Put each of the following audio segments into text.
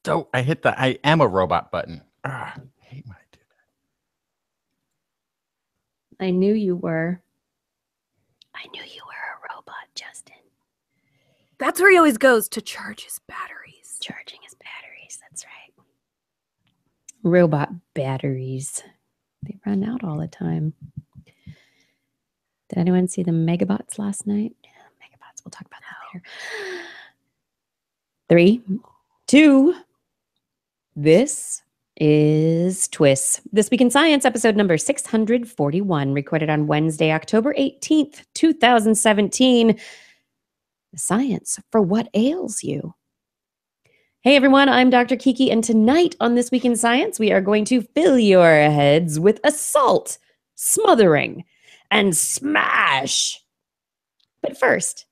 So I hit the I am a robot button. I hate when I do that. I knew you were. I knew you were a robot, Justin. That's where he always goes to charge his batteries. Charging his batteries, that's right. Robot batteries. They run out all the time. Did anyone see the Megabots last night? Megabots, we'll talk about that later. 3, 2, this is TWIS. This Week in Science, episode number 641, recorded on Wednesday, October 18th, 2017. The science for what ails you. Hey everyone, I'm Dr. Kiki, and tonight on This Week in Science, we are going to fill your heads with assault, smothering, and smash. But first,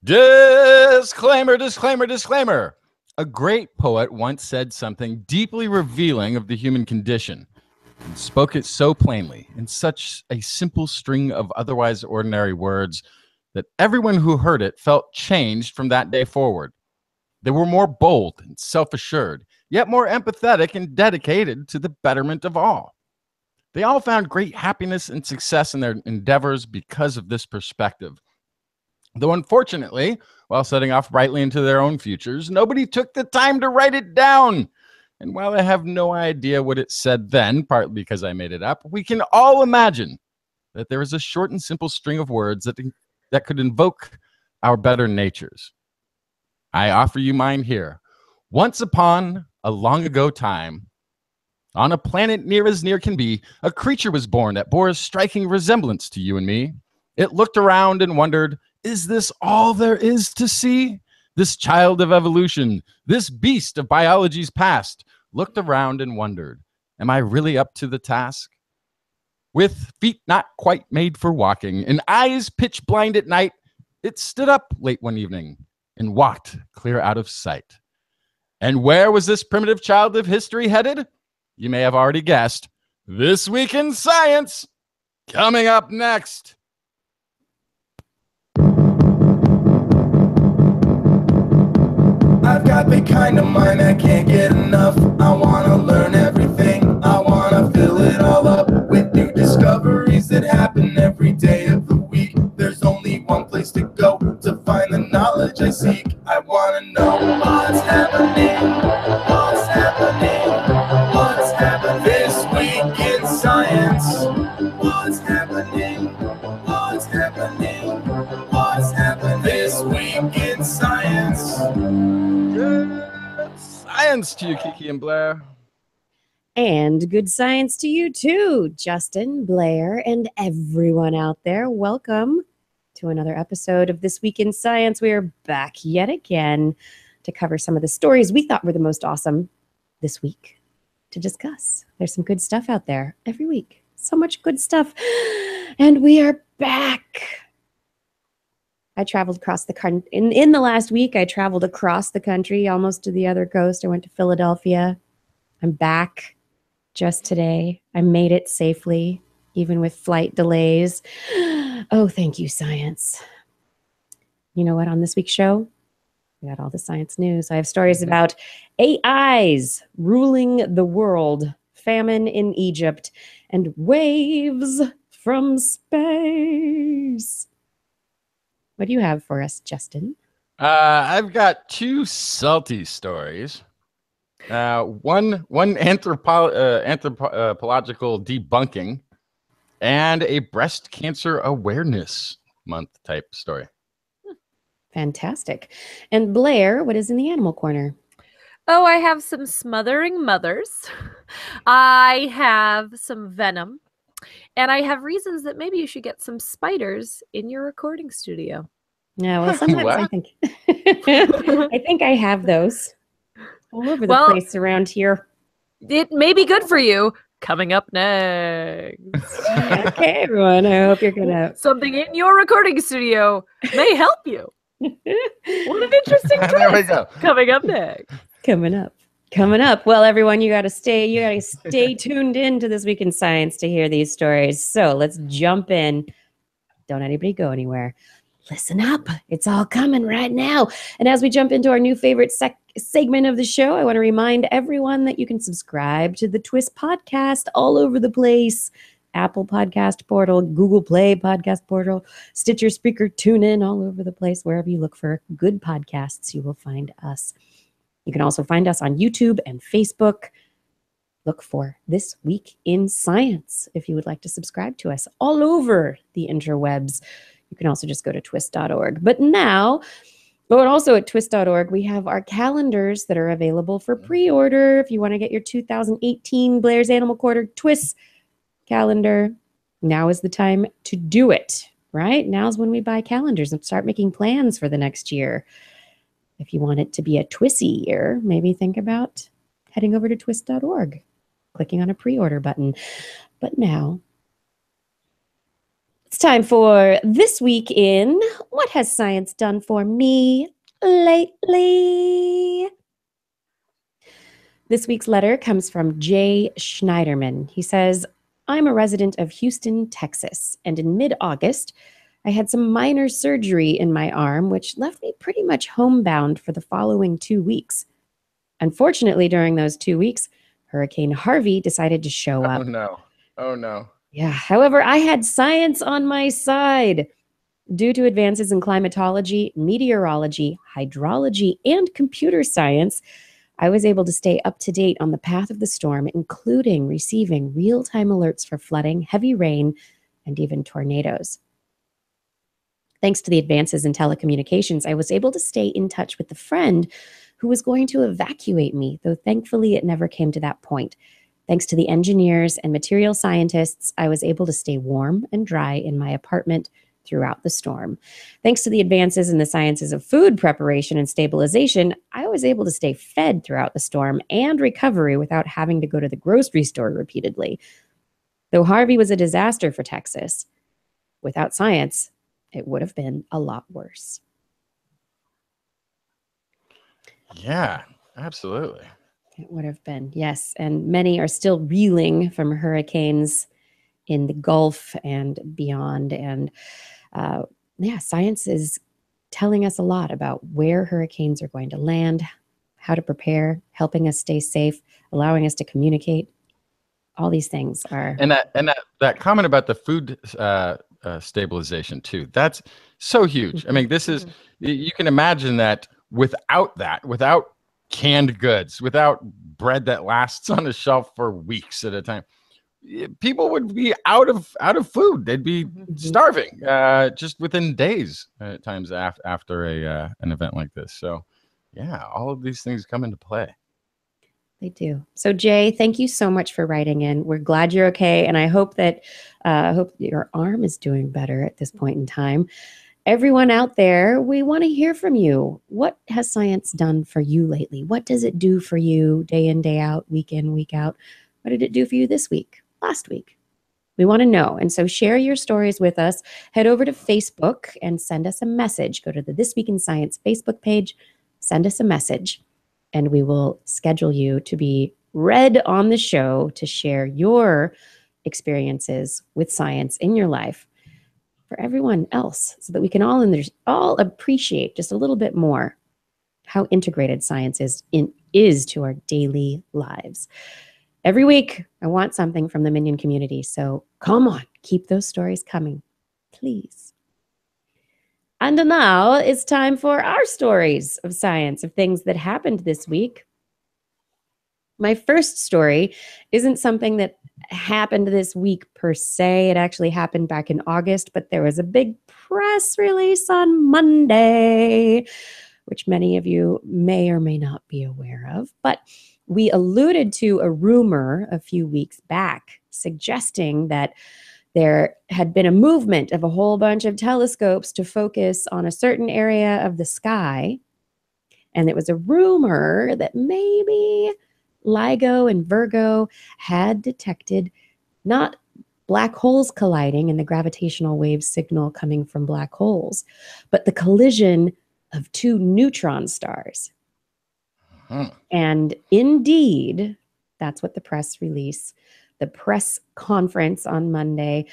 disclaimer, disclaimer, disclaimer. A great poet once said something deeply revealing of the human condition and spoke it so plainly in such a simple string of otherwise ordinary words that everyone who heard it felt changed from that day forward. They were more bold and self-assured, yet more empathetic and dedicated to the betterment of all. They all found great happiness and success in their endeavors because of this perspective. Though unfortunately, while setting off brightly into their own futures, nobody took the time to write it down. And while I have no idea what it said then, partly because I made it up, we can all imagine that there is a short and simple string of words that could invoke our better natures. I offer you mine here. Once upon a long ago time, on a planet near as near can be, a creature was born that bore a striking resemblance to you and me. It looked around and wondered, is this all there is to see? This child of evolution, this beast of biology's past, looked around and wondered, am I really up to the task? With feet not quite made for walking and eyes pitch blind at night, it stood up late one evening and walked clear out of sight. And where was this primitive child of history headed? You may have already guessed. This Week in Science, coming up next. I've got the kind of mind I can't get enough. I want to learn everything. I want to fill it all up with new discoveries that happen every day of the week. There's only one place to go to find the knowledge I seek. I want to know what's happening. What's happening? What's happening this week in science? What's happening? What's happening? What's happening this week in science? Good science to you, Kiki and Blair. and good science to you too, Justin, Blair, and everyone out there. Welcome to another episode of This Week in Science. We are back yet again to cover some of the stories we thought were the most awesome this week to discuss. There's some good stuff out there every week. So much good stuff. And we are back. I traveled across the country. In the last week, I traveled across the country, almost to the other coast. I went to Philadelphia. I'm back just today. I made it safely, even with flight delays. Oh, thank you, science. You know what? On this week's show, we got all the science news. I have stories about AIs ruling the world, famine in Egypt, and waves from space. What do you have for us, Justin? I've got two salty stories. One anthropological debunking and a breast cancer awareness month type story. Fantastic. And Blair, what is in the animal corner? Oh, I have some smothering mothers. I have some venom. And I have reasons that maybe you should get some spiders in your recording studio. Yeah, well, sometimes I think I have those all over the place around here. It may be good for you. Coming up next. Okay, everyone. I hope you're gonna something in your recording studio may help you. What an interesting twist. There we go. Coming up next. Coming up. Well, everyone, you gotta stay tuned in to This Week in Science to hear these stories. So let's jump in. Don't anybody go anywhere. listen up. It's all coming right now. And as we jump into our new favorite segment of the show, I want to remind everyone that you can subscribe to the TWIS podcast all over the place. Apple Podcast Portal, Google Play Podcast Portal, Stitcher, Speaker, TuneIn, all over the place. Wherever you look for good podcasts, you will find us. You can also find us on YouTube and Facebook. Look for This Week in Science if you would like to subscribe to us all over the interwebs. You can also just go to twis.org. But now, and also at twis.org, we have our calendars that are available for pre-order. If you want to get your 2018 Blair's Animal Quarter TWIS calendar, now is the time to do it, right? Now's when we buy calendars and start making plans for the next year. If you want it to be a TWISy year, maybe think about heading over to twis.org, clicking on a pre-order button. But now, it's time for This Week in What Has Science Done For Me Lately? This week's letter comes from Jay Schneiderman. He says, I'm a resident of Houston, Texas, and in mid-August, I had some minor surgery in my arm, which left me pretty much homebound for the following 2 weeks. Unfortunately, during those 2 weeks, Hurricane Harvey decided to show up. Oh, no. Oh, no. Yeah. However, I had science on my side. Due to advances in climatology, meteorology, hydrology, and computer science, I was able to stay up to date on the path of the storm, including receiving real-time alerts for flooding, heavy rain, and even tornadoes. Thanks to the advances in telecommunications, I was able to stay in touch with the friend who was going to evacuate me, though thankfully it never came to that point. Thanks to the engineers and material scientists, I was able to stay warm and dry in my apartment throughout the storm. Thanks to the advances in the sciences of food preparation and stabilization, I was able to stay fed throughout the storm and recovery without having to go to the grocery store repeatedly. Though Harvey was a disaster for Texas, without science, it would have been a lot worse. Yeah, absolutely. It would have been, yes. And many are still reeling from hurricanes in the Gulf and beyond. And science is telling us a lot about where hurricanes are going to land, how to prepare, helping us stay safe, allowing us to communicate. All these things are. And that comment about the food stabilization too, that's so huge. I mean, this is, you can imagine that without canned goods, without bread that lasts on a shelf for weeks at a time, people would be out of food. They'd be starving just within days at times after an event like this. So yeah, all of these things come into play. They do. So Jay, thank you so much for writing in. We're glad you're okay. And I hope that your arm is doing better at this point in time. Everyone out there, we want to hear from you. What has science done for you lately? What does it do for you day in, day out, week in, week out? What did it do for you this week, last week? We want to know. And so share your stories with us. Head over to Facebook and send us a message. Go to the This Week in Science Facebook page, send us a message, and we will schedule you to be read on the show to share your experiences with science in your life for everyone else, so that we can all appreciate just a little bit more how integrated science is to our daily lives. Every week, I want something from the Minion community, so come on, keep those stories coming, please. And now it's time for our stories of science, of things that happened this week. My first story isn't something that happened this week per se. It actually happened back in August, but there was a big press release on Monday, which many of you may or may not be aware of. But we alluded to a rumor a few weeks back suggesting that there had been a movement of a whole bunch of telescopes to focus on a certain area of the sky. And it was a rumor that maybe LIGO and Virgo had detected not black holes colliding and the gravitational wave signal coming from black holes, but the collision of two neutron stars. And indeed, that's what the press release, the press conference on Monday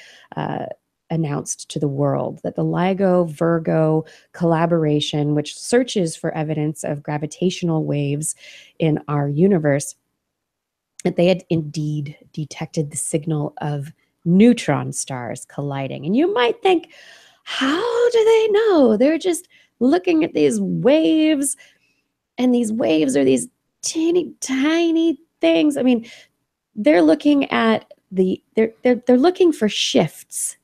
announced to the world that the LIGO Virgo collaboration, which searches for evidence of gravitational waves in our universe, that they had indeed detected the signal of neutron stars colliding. And you might think, how do they know? They're just looking at these waves, and these waves are these teeny tiny things. I mean, they're looking at they're looking for shifts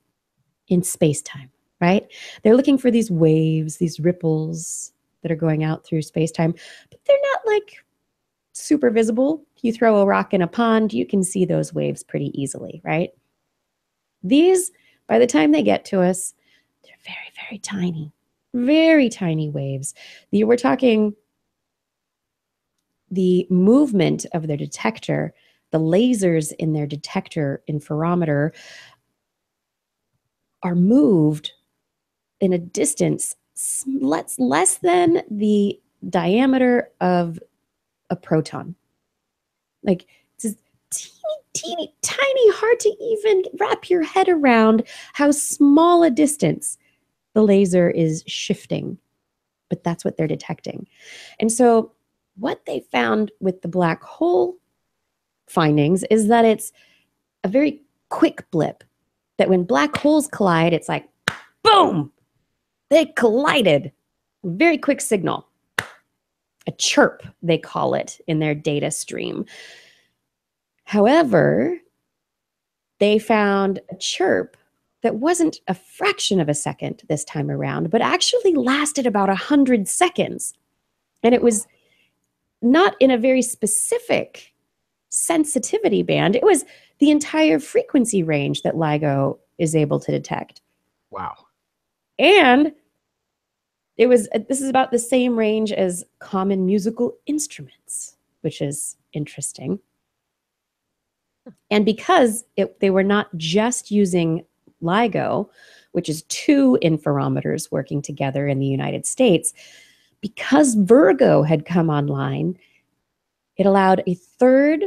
in space-time, right? They're looking for these waves, these ripples that are going out through space-time, but they're not like super visible. You throw a rock in a pond, you can see those waves pretty easily, right? These, by the time they get to us, they're very, very tiny waves. We're talking the movement of their detector, the lasers in their detector interferometer are moved in a distance less than the diameter of a proton. Like, it's teeny tiny, hard to even wrap your head around how small a distance the laser is shifting, but that's what they're detecting. And so what they found with the black hole findings is that it's a very quick blip, that when black holes collide, it's like, boom, they collided. Very quick signal. A chirp, they call it in their data stream. However, they found a chirp that wasn't a fraction of a second this time around, but actually lasted about 100 seconds. And it was not in a very specific sensitivity band. It was the entire frequency range that LIGO is able to detect. Wow. And this is about the same range as common musical instruments, which is interesting. And because they were not just using LIGO, which is two interferometers working together in the United States, because Virgo had come online, it allowed a third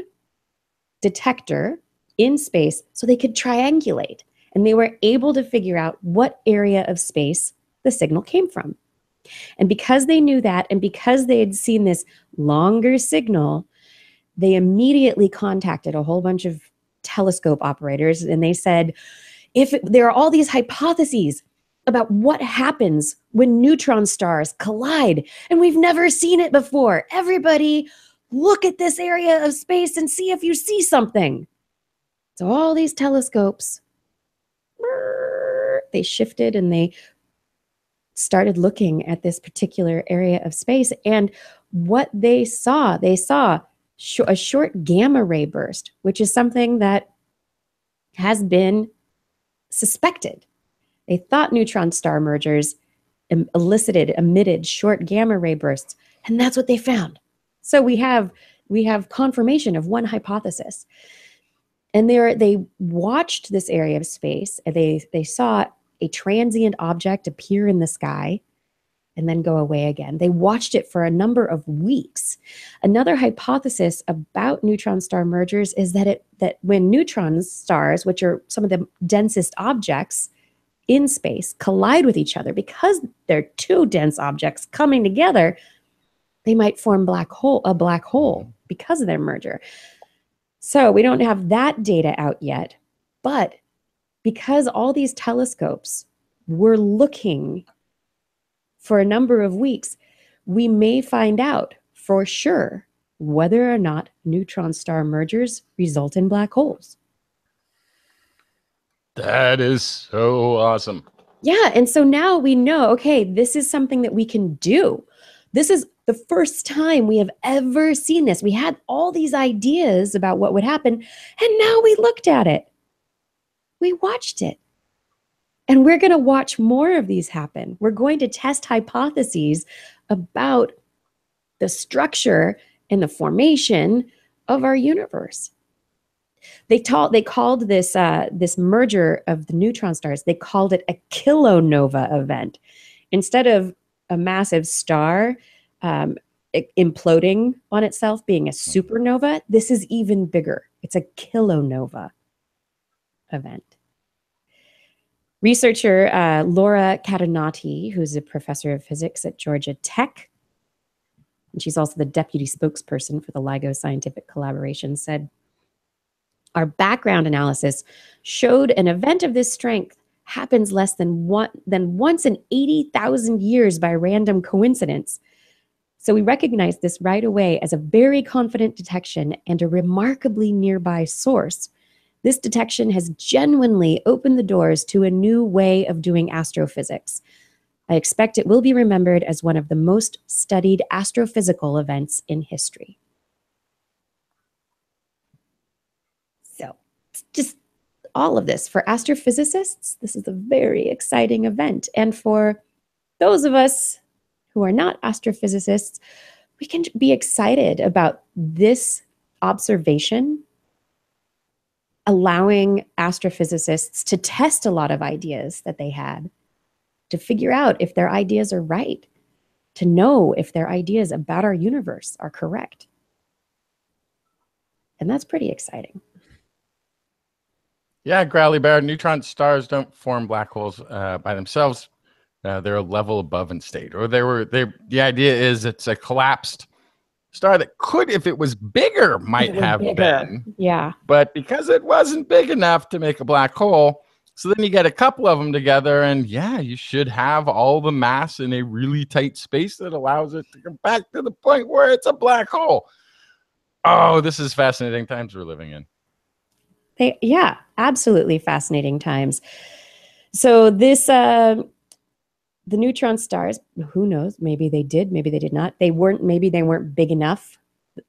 detector in space so they could triangulate. And they were able to figure out what area of space the signal came from. And because they knew that, and because they had seen this longer signal, they immediately contacted a whole bunch of telescope operators, and they said, there are all these hypotheses about what happens when neutron stars collide, and we've never seen it before. Everybody, look at this area of space and see if you see something. So all these telescopes, they shifted and they started looking at this particular area of space. And what they saw a short gamma ray burst, which is something that has been suspected. They thought neutron star mergers emitted short gamma ray bursts, and that's what they found. So we have confirmation of one hypothesis. And they watched this area of space, and they saw a transient object appear in the sky and then go away again. They watched it for a number of weeks. Another hypothesis about neutron star mergers is that when neutron stars, which are some of the densest objects in space, collide with each other, because they're two dense objects coming together, they might form a black hole because of their merger. So we don't have that data out yet, but because all these telescopes were looking for a number of weeks, we may find out for sure whether or not neutron star mergers result in black holes. That is so awesome. Yeah, and so now we know, okay, this is something that we can do. This is the first time we have ever seen this. We had all these ideas about what would happen, and now we looked at it. We watched it. And we're going to watch more of these happen. We're going to test hypotheses about the structure and the formation of our universe. They called this merger of the neutron stars, they called it a kilonova event. Instead of a massive star imploding on itself, being a supernova, this is even bigger. It's a kilonova event. Researcher Laura Catanati, who's a professor of physics at Georgia Tech, and she's also the deputy spokesperson for the LIGO Scientific Collaboration, said, our background analysis showed an event of this strength happens less than once in 80,000 years by random coincidence. So we recognized this right away as a very confident detection and a remarkably nearby source. This detection has genuinely opened the doors to a new way of doing astrophysics. I expect it will be remembered as one of the most studied astrophysical events in history. So, it's just all of this. For astrophysicists, this is a very exciting event. And for those of us who are not astrophysicists, we can be excited about this observation allowing astrophysicists to test a lot of ideas that they had, to figure out if their ideas are right, to know if their ideas about our universe are correct. And that's pretty exciting. Yeah, Growly Bear, neutron stars don't form black holes by themselves. They're a level above in state, or the idea is it's a collapsed star that could, if it was bigger, might have been. Yeah. But because it wasn't big enough to make a black hole, so then you get a couple of them together, and yeah, you should have all the mass in a really tight space that allows it to come back to the point where it's a black hole. Oh, this is fascinating times we're living in. Yeah, absolutely fascinating times. So this, the neutron stars, who knows? Maybe they did, maybe they did not. Maybe they weren't big enough,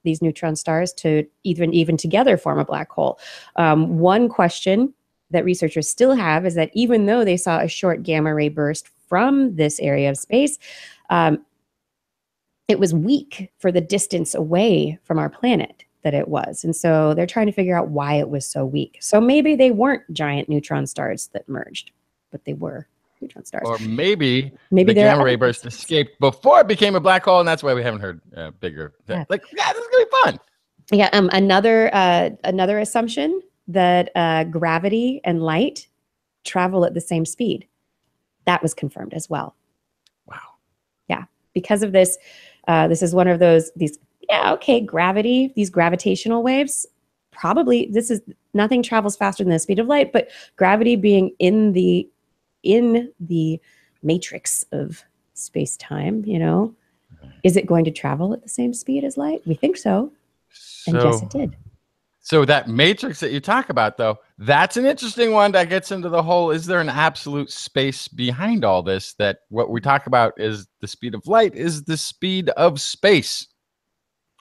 these neutron stars, to even together form a black hole. One question that researchers still have is that even though they saw a short gamma ray burst from this area of space, it was weak for the distance away from our planet that it was. And so they're trying to figure out why it was so weak. So maybe they weren't giant neutron stars that merged, but they were neutron stars. Or maybe the gamma ray burst escaped before it became a black hole, and that's why we haven't heard bigger. Yeah. Like, yeah, this is gonna be fun. Yeah. Another assumption that gravity and light travel at the same speed. That was confirmed as well. Wow. Yeah. Because of this, this is one of these. Yeah, okay, gravity, these gravitational waves, probably nothing travels faster than the speed of light, but gravity being in the matrix of space-time, is it going to travel at the same speed as light? We think so. And yes, it did. So that matrix that you talk about, though, that's an interesting one that gets into the whole, is there an absolute space behind all this, that what we talk about is the speed of light is the speed of space?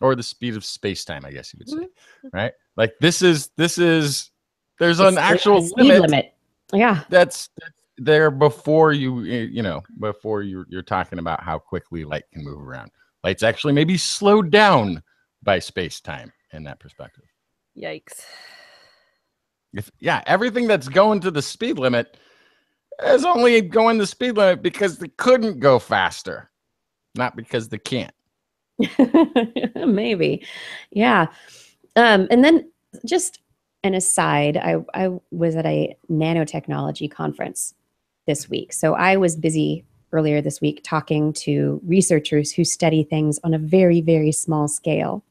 Or the speed of space-time, I guess you would say, right? Like there's an actual limit. Yeah, that's there before before you're talking about how quickly light can move around. Light's actually maybe slowed down by space-time in that perspective. Yikes! Everything that's going to the speed limit is only going the speed limit because they couldn't go faster, not because they can't. Maybe. Yeah. And then just an aside, I was at a nanotechnology conference this week. So I was busy earlier this week talking to researchers who study things on a very, very small scale,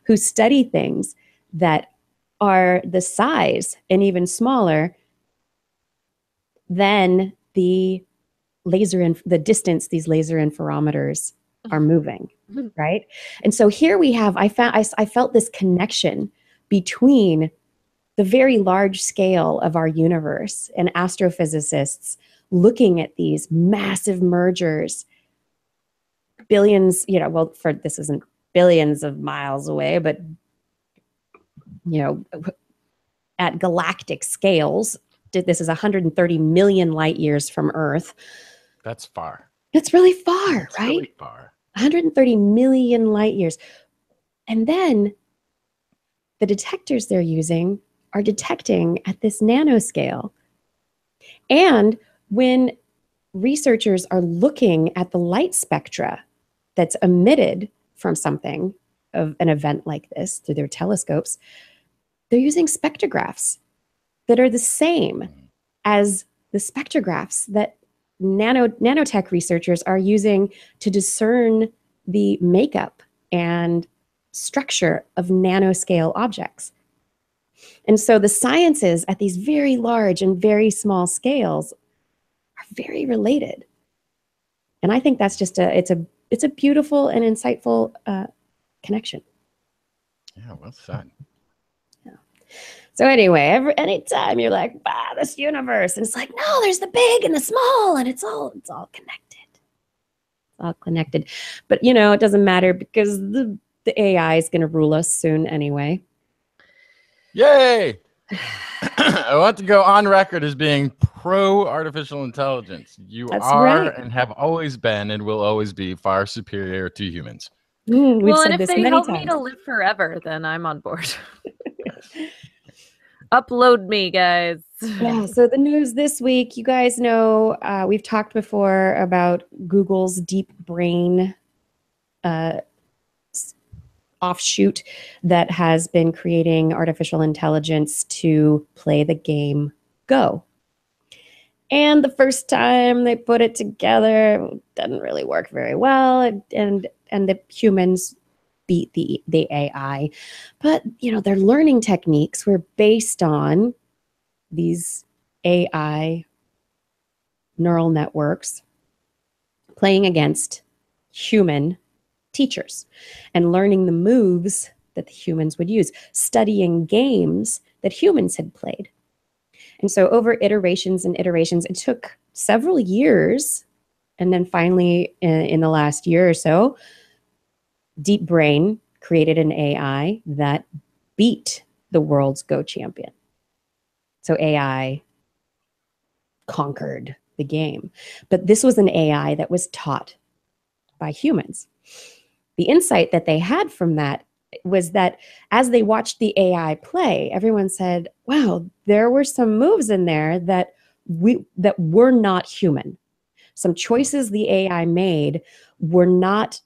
who study things that are the size and even smaller than the distance these laser interferometers are moving, right? And so here we have, I felt this connection between the very large scale of our universe and astrophysicists looking at these massive mergers, billions, this isn't billions of miles away, but, at galactic scales, this is 130 million light years from Earth. That's far. It's really far, It's right? Really far. 130 million light years. And then the detectors they're using are detecting at this nanoscale. And when researchers are looking at the light spectra that's emitted from something, of an event like this, through their telescopes, they're using spectrographs that are the same as the spectrographs that nanotech researchers are using to discern the makeup and structure of nanoscale objects. And so the sciences at these very large and very small scales are very related. And I think that's just it's a beautiful and insightful connection. Yeah, well said. Yeah. So anyway, anytime you're like, this universe, and it's like, no, there's the big and the small, and it's all connected. It's all connected. But it doesn't matter because the AI is going to rule us soon anyway. Yay! I want to go on record as being pro artificial intelligence. That's are right. and have always been and will always be far superior to humans. We've Well, said and if this they many help times. me to live forever, then I'm on board. Upload me, guys. Yeah, so the news this week, you guys know, we've talked before about Google's deep brain offshoot that has been creating artificial intelligence to play the game Go. And the first time they put it together, it didn't really work very well, and the humans beat the AI. But their learning techniques were based on these AI neural networks playing against human teachers and learning the moves that the humans would use, studying games that humans had played. And so over iterations and iterations, it took several years. And then finally, in the last year or so, Deep Brain created an AI that beat the world's Go champion. So AI conquered the game. But this was an AI that was taught by humans. The insight that they had from that was that as they watched the AI play, everyone said, wow, there were some moves in there that were not human. Some choices the AI made were not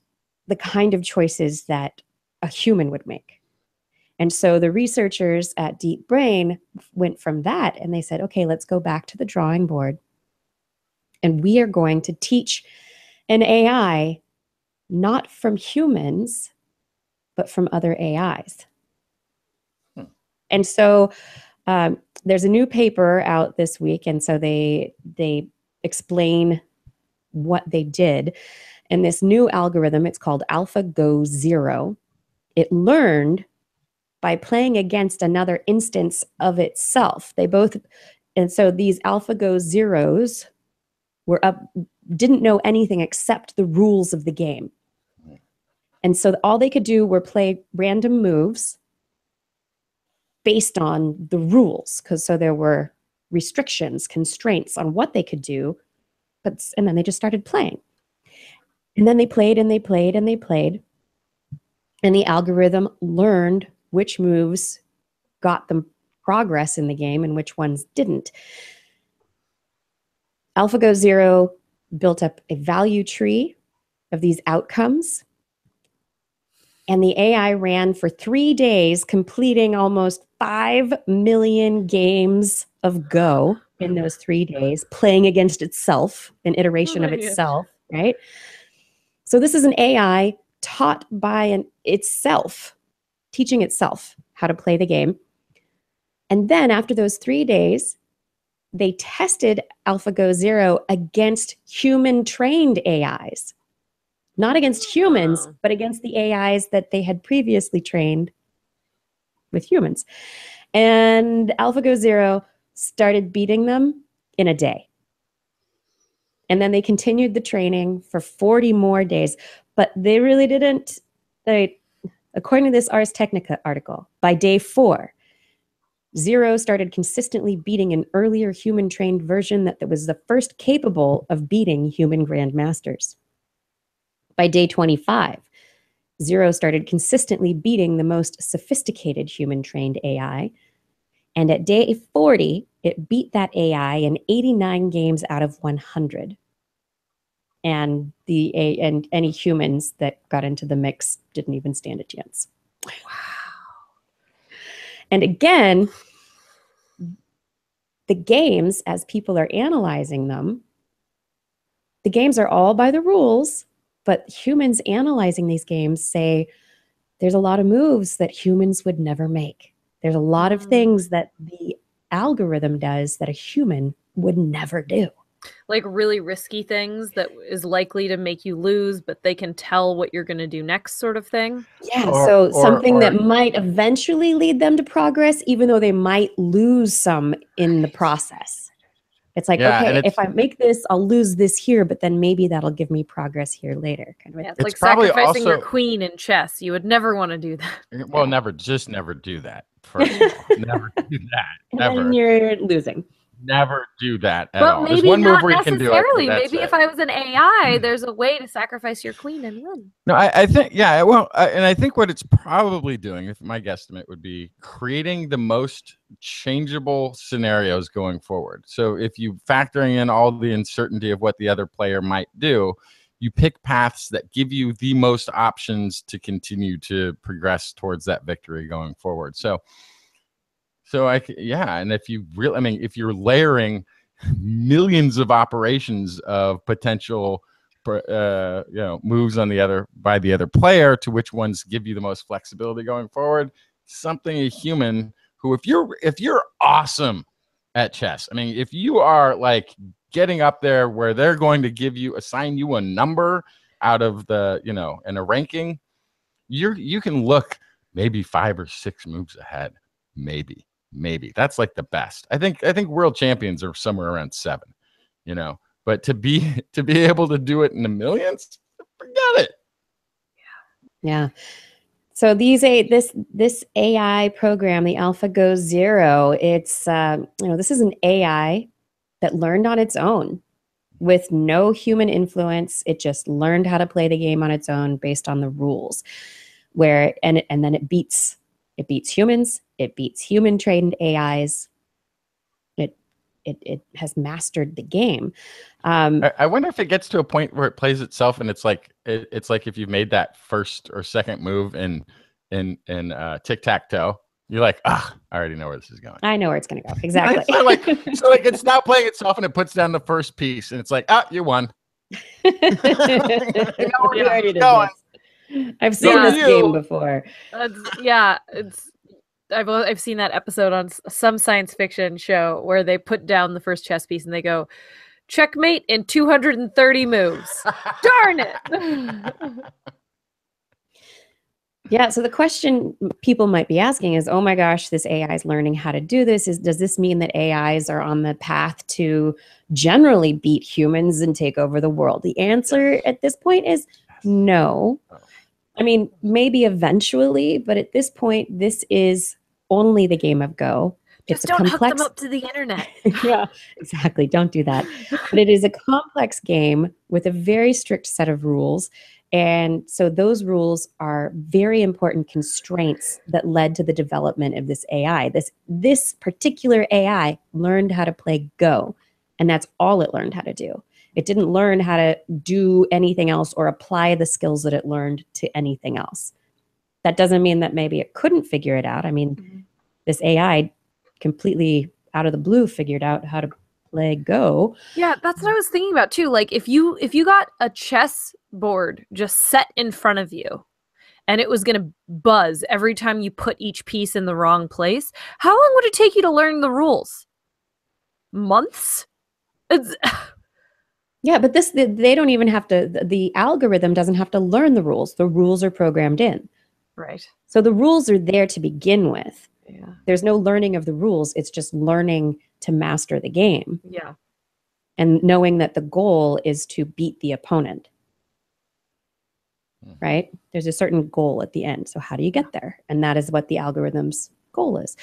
the kind of choices that a human would make. And so the researchers at Deep Brain went from that and they said, okay, let's go back to the drawing board. And we are going to teach an AI not from humans, but from other AIs. And so there's a new paper out this week. And so they explain what they did. And this new algorithm, it's called AlphaGo 0. It learned by playing against another instance of itself. And so these AlphaGo 0s didn't know anything except the rules of the game. And so all they could do were play random moves based on the rules. So there were restrictions, constraints on what they could do. And then they just started playing. And then they played and they played and they played. And the algorithm learned which moves got them progress in the game and which ones didn't. AlphaGo 0 built up a value tree of these outcomes. And the AI ran for 3 days, completing almost 5 million games of Go in those 3 days, playing against itself, an iteration of itself, right? So this is an AI taught by itself, teaching itself how to play the game. And then after those 3 days, they tested AlphaGo 0 against human-trained AIs. Not against humans, but against the AIs that they had previously trained with humans. And AlphaGo 0 started beating them in a day. And then they continued the training for 40 more days. But they really didn't, according to this Ars Technica article, by day 4, 0 started consistently beating an earlier human-trained version that was the first capable of beating human grandmasters. By day 25, 0 started consistently beating the most sophisticated human-trained AI. And at day 40, it beat that AI in 89 games out of 100. And any humans that got into the mix didn't even stand a chance. Wow. And again, the games, as people are analyzing them, the games are all by the rules, but humans analyzing these games say there's a lot of moves that humans would never make. There's a lot of things that the algorithm does that a human would never do. Like really risky things that is likely to make you lose, but they can tell what you're going to do next, sort of thing. Yeah, so something that might eventually lead them to progress, even though they might lose some in the process. It's like, okay, if I make this, I'll lose this here, but then maybe that'll give me progress here later. Kind of. Yeah, it's like sacrificing your queen in chess. You would never want to do that. Well, never do that. First of all, never do that. Never. And you're losing. Never do that at all. But maybe There's one not move where you can do it. Maybe if I was an AI, there's a way to sacrifice your queen and win. No, I think, yeah, well, and I think what it's probably doing, if my guesstimate would be creating the most changeable scenarios going forward. So if you factoring in all the uncertainty of what the other player might do, you pick paths that give you the most options to continue to progress towards that victory going forward. So and if you really, I mean, if you're layering millions of operations of potential, moves on by the other player to which ones give you the most flexibility going forward, something a human who, if you're awesome at chess, I mean, if you are like getting up there where they're going to assign you a number out of the, in a ranking, you can look maybe 5 or 6 moves ahead, maybe that's like the best. I think world champions are somewhere around 7, but to be able to do it in the millions, forget it. Yeah. So this AI program, the AlphaGo Zero, it's this is an AI that learned on its own with no human influence. It just learned how to play the game on its own based on the rules, and then it beats humans. It beats human trained AIs. It has mastered the game. I wonder if it gets to a point where it plays itself, and it's like if you've made that first or second move in tic-tac-toe, you're like, I already know where this is going. I know where it's going to go. Exactly. so it's now playing itself, and it puts down the first piece, and it's like, you won. I've seen this game before. I've seen that episode on some science fiction show where they put down the first chess piece and they go, checkmate in 230 moves. Darn it. Yeah, so the question people might be asking is, oh my gosh, this AI is learning how to do this. Does this mean that AIs are on the path to generally beat humans and take over the world? The answer at this point is no. I mean, maybe eventually, but at this point, this is only the game of Go. Just don't hook them up to the internet. Yeah, exactly. Don't do that. But it is a complex game with a very strict set of rules. And so those rules are very important constraints that led to the development of this AI. This particular AI learned how to play Go, and that's all it learned how to do. It didn't learn how to do anything else or apply the skills that it learned to anything else. That doesn't mean that maybe it couldn't figure it out. I mean, this AI completely out of the blue figured out how to play Go. Yeah, that's what I was thinking about too. Like if you got a chess board just set in front of you and it was going to buzz every time you put each piece in the wrong place, how long would it take you to learn the rules? Months? Yeah, but they don't even have to, the algorithm doesn't have to learn the rules. The rules are programmed in. Right. So the rules are there to begin with. Yeah. There's no learning of the rules. It's just learning to master the game. Yeah. And knowing that the goal is to beat the opponent. Right? There's a certain goal at the end. So how do you get there? And that is what the algorithm's goal is.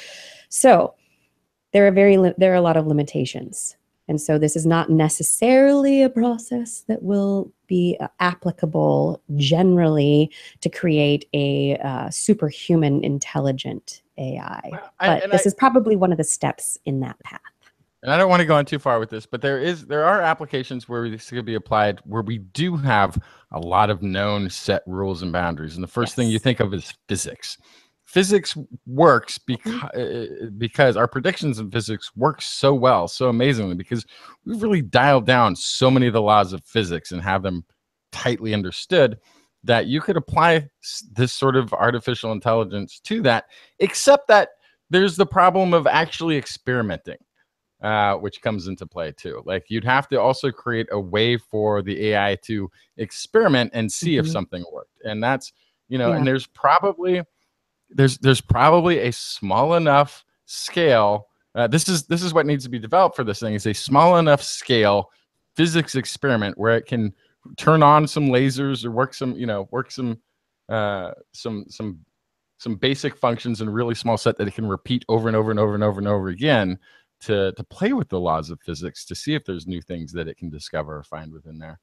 So there are a lot of limitations. And so this is not necessarily a process that will be applicable generally to create a superhuman intelligent AI. But this is probably one of the steps in that path. And I don't want to go on too far with this, but there are applications where this could be applied where we do have a lot of known set rules and boundaries. And the first thing you think of is physics. physics works because our predictions in physics work so well, so amazingly, because we've really dialed down so many of the laws of physics and have them tightly understood that you could apply this sort of artificial intelligence to that, except that there's the problem of actually experimenting, which comes into play too. Like you'd have to also create a way for the AI to experiment and see if something worked. And that's, and there's probably a small enough scale. This is what needs to be developed for this thing, is a small enough scale physics experiment where it can turn on some lasers or work some basic functions in a really small set that it can repeat over and over and over and over and over again to play with the laws of physics, to see if there's new things that it can discover or find within there.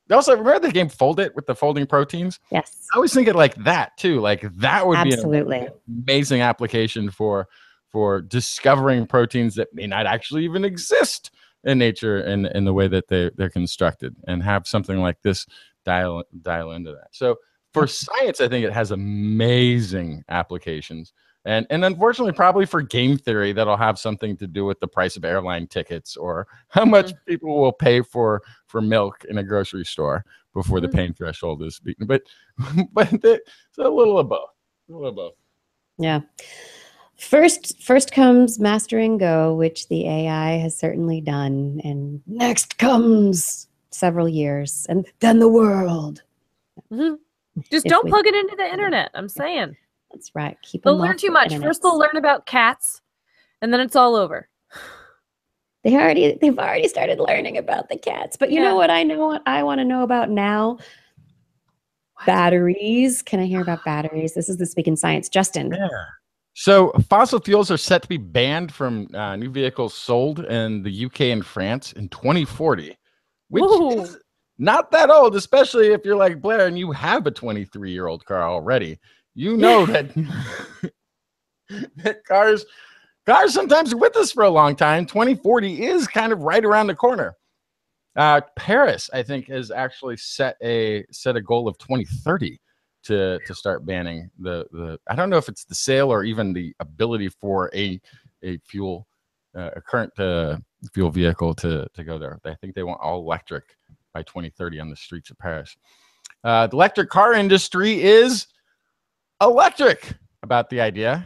Also, remember the game Fold It with the folding proteins? Yes. I always think it like that too. Like that would Absolutely be an amazing application for discovering proteins that may not actually even exist in nature in the way that they're constructed, and have something like this dial into that. So for science, I think it has amazing applications. And unfortunately, probably for game theory, that'll have something to do with the price of airline tickets or how much people will pay for milk in a grocery store before the pain threshold is beaten. But it's a little of both. A little of both. Yeah. First comes mastering Go, which the AI has certainly done, and next comes several years, and then the world. Just don't plug it into the internet. I'm saying. That's right. They'll learn too much. First, they'll learn about cats, and then it's all over. They've already started learning about the cats. But you know what? I know what I want to know about now. What? Batteries. Can I hear about batteries? This is This Week in Science. Justin. Yeah. So fossil fuels are set to be banned from new vehicles sold in the UK and France in 2040, which is not that old, especially if you're like Blair and you have a 23-year-old car already. You know that that cars sometimes are with us for a long time. 2040 is kind of right around the corner. Paris, I think, has actually set a goal of 2030 to start banning the. I don't know if it's the sale or even the ability for a current fuel vehicle to go there. I think they want all electric by 2030 on the streets of Paris. The electric car industry is electric about the idea,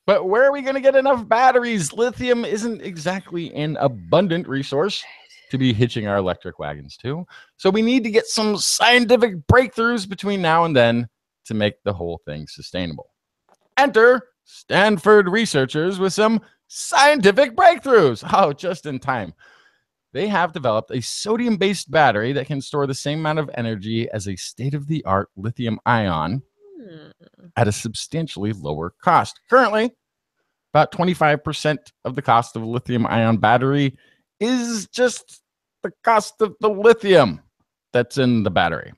but where are we going to get enough batteries? Lithium isn't exactly an abundant resource to be hitching our electric wagons to, so we need to get some scientific breakthroughs between now and then to make the whole thing sustainable. Enter Stanford researchers with some scientific breakthroughs. Oh, just in time. They have developed a sodium-based battery that can store the same amount of energy as a state-of-the-art lithium ion at a substantially lower cost. Currently, about 25% of the cost of a lithium-ion battery is just the cost of the lithium that's in the battery.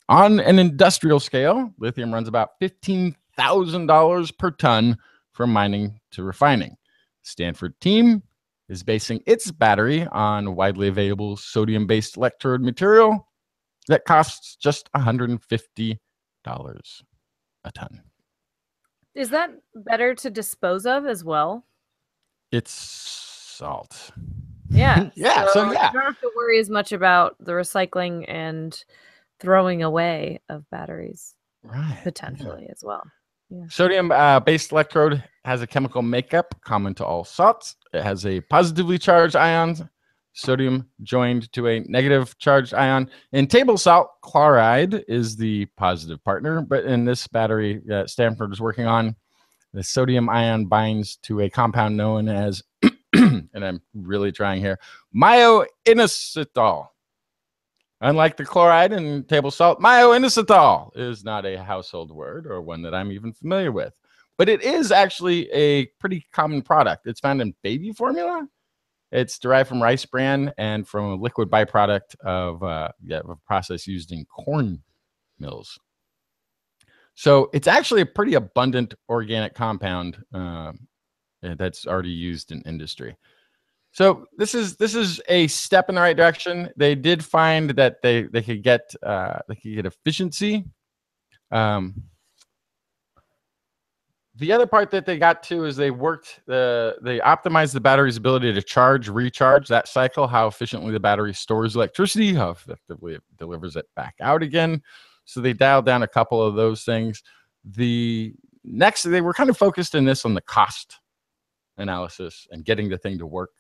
On an industrial scale, lithium runs about $15,000 per ton from mining to refining. The Stanford team is basing its battery on widely available sodium-based electrode material that costs just $150 a ton. Is that better to dispose of as well? It's salt. Yeah. Yeah. So you don't have to worry as much about the recycling and throwing away of batteries, right? Potentially as well. Yeah. Sodium-based electrode has a chemical makeup common to all salts. It has a positively charged ion, sodium joined to a negative charged ion. In table salt, chloride is the positive partner, but in this battery that Stanford is working on, the sodium ion binds to a compound known as, and I'm really trying here, myoinositol. Unlike the chloride in table salt, myoinositol is not a household word or one that I'm even familiar with, but it is actually a pretty common product. It's found in baby formula. It's derived from rice bran and from a liquid byproduct of a process used in corn mills. So it's actually a pretty abundant organic compound that's already used in industry. So this is a step in the right direction. They did find that they could get efficiency. The other part that they got to is they optimized the battery's ability to charge, recharge, that cycle, how efficiently the battery stores electricity, how effectively it delivers it back out again. So they dialed down a couple of those things. The next, they were kind of focused in this on the cost analysis and getting the thing to work.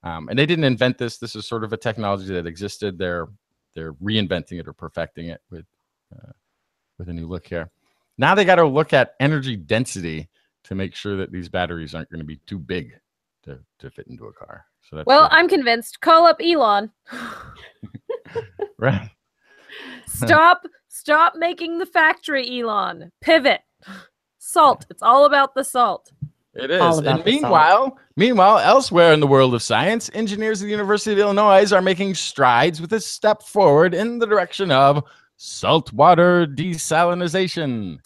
And they didn't invent this. This is sort of a technology that existed. They're reinventing it or perfecting it with a new look here. Now they got to look at energy density to make sure that these batteries aren't going to be too big to fit into a car. So that's well, I'm convinced. Call up Elon. Right. Stop making the factory, Elon. Pivot. Salt. It's all about the salt. It is. And meanwhile, elsewhere in the world of science, engineers at the University of Illinois are making strides with a step forward in the direction of saltwater desalination.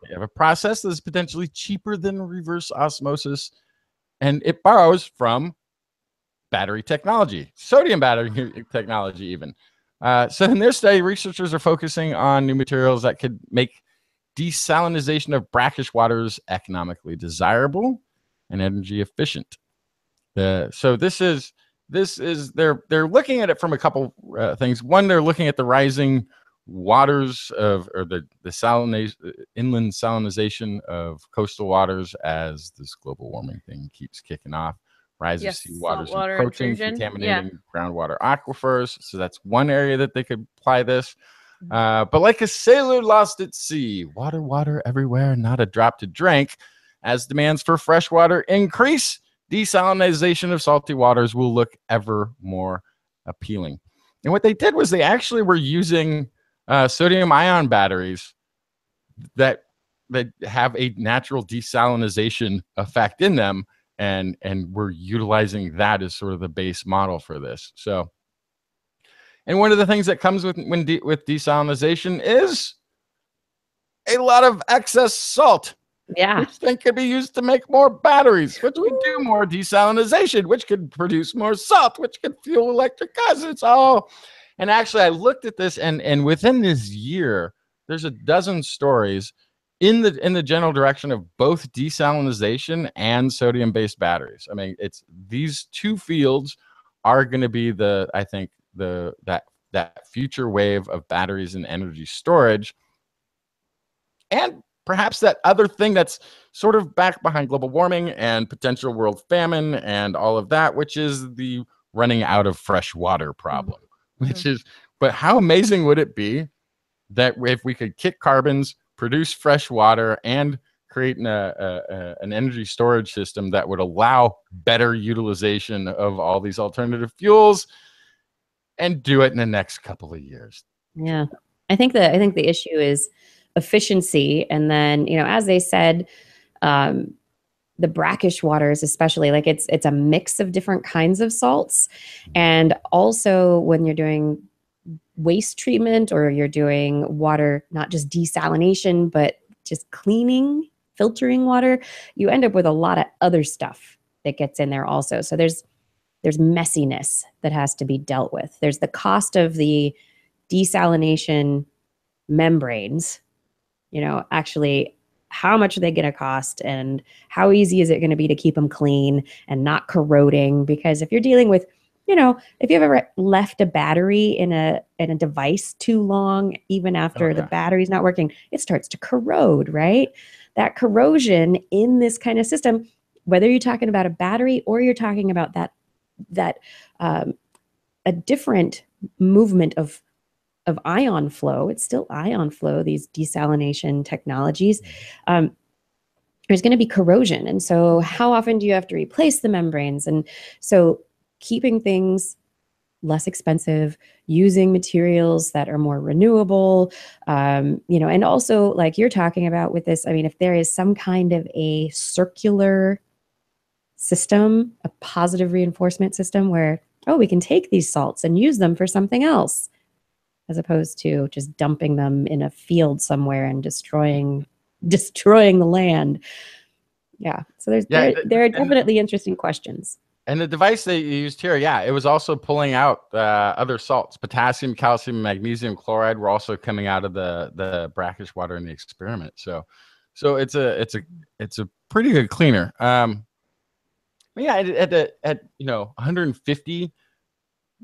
They have a process that is potentially cheaper than reverse osmosis, and it borrows from battery technology, sodium battery technology even. So in their study, researchers are focusing on new materials that could make desalination of brackish waters economically desirable and energy efficient. So this is they're looking at it from a couple things. One, they're looking at the rising waters the inland salinization of coastal waters as this global warming thing keeps kicking off. Rise of sea waters encroaching, contaminating groundwater aquifers. So that's one area that they could apply this. But like a sailor lost at sea, water everywhere, not a drop to drink. As demands for fresh water increase, desalinization of salty waters will look ever more appealing. And what they did was they actually were using sodium ion batteries that have a natural desalinization effect in them, and we're utilizing that as sort of the base model for this. So, and one of the things that comes with desalinization is a lot of excess salt. Yeah. Which then could be used to make more batteries, which could do more desalinization, which could produce more salt, which could fuel electric cars. It's all. And actually, I looked at this, and within this year, there's a dozen stories in the general direction of both desalinization and sodium-based batteries. I mean, it's these two fields are going to be that future wave of batteries and energy storage, and perhaps that other thing that's sort of back behind global warming and potential world famine and all of that, which is the running out of fresh water problem. But how amazing would it be that if we could kick carbons, produce fresh water, and create an energy storage system that would allow better utilization of all these alternative fuels, and do it in the next couple of years? Yeah, I think the issue is efficiency, and then as they said, the brackish waters, especially, like it's a mix of different kinds of salts, and also when you're doing waste treatment or you're doing water, not just desalination, but just cleaning, filtering water, you end up with a lot of other stuff that gets in there also. So there's messiness that has to be dealt with. There's the cost of the desalination membranes, actually how much are they going to cost, and how easy is it going to be to keep them clean and not corroding? Because if you're dealing with, if you've ever left a battery in a device too long, even after the battery's not working, it starts to corrode, right? That corrosion in this kind of system, whether you're talking about a battery or you're talking about that a different movement of ion flow, it's still ion flow, these desalination technologies, there's going to be corrosion. And so how often do you have to replace the membranes? And so keeping things less expensive, using materials that are more renewable, and also like you're talking about with this, I mean, if there is some kind of a circular system, a positive reinforcement system where, we can take these salts and use them for something else, as opposed to just dumping them in a field somewhere and destroying the land. Yeah. So there are definitely interesting questions. And the device they used here, it was also pulling out other salts. Potassium, calcium, magnesium chloride were also coming out of the brackish water in the experiment. So So it's a pretty good cleaner. Yeah, at 150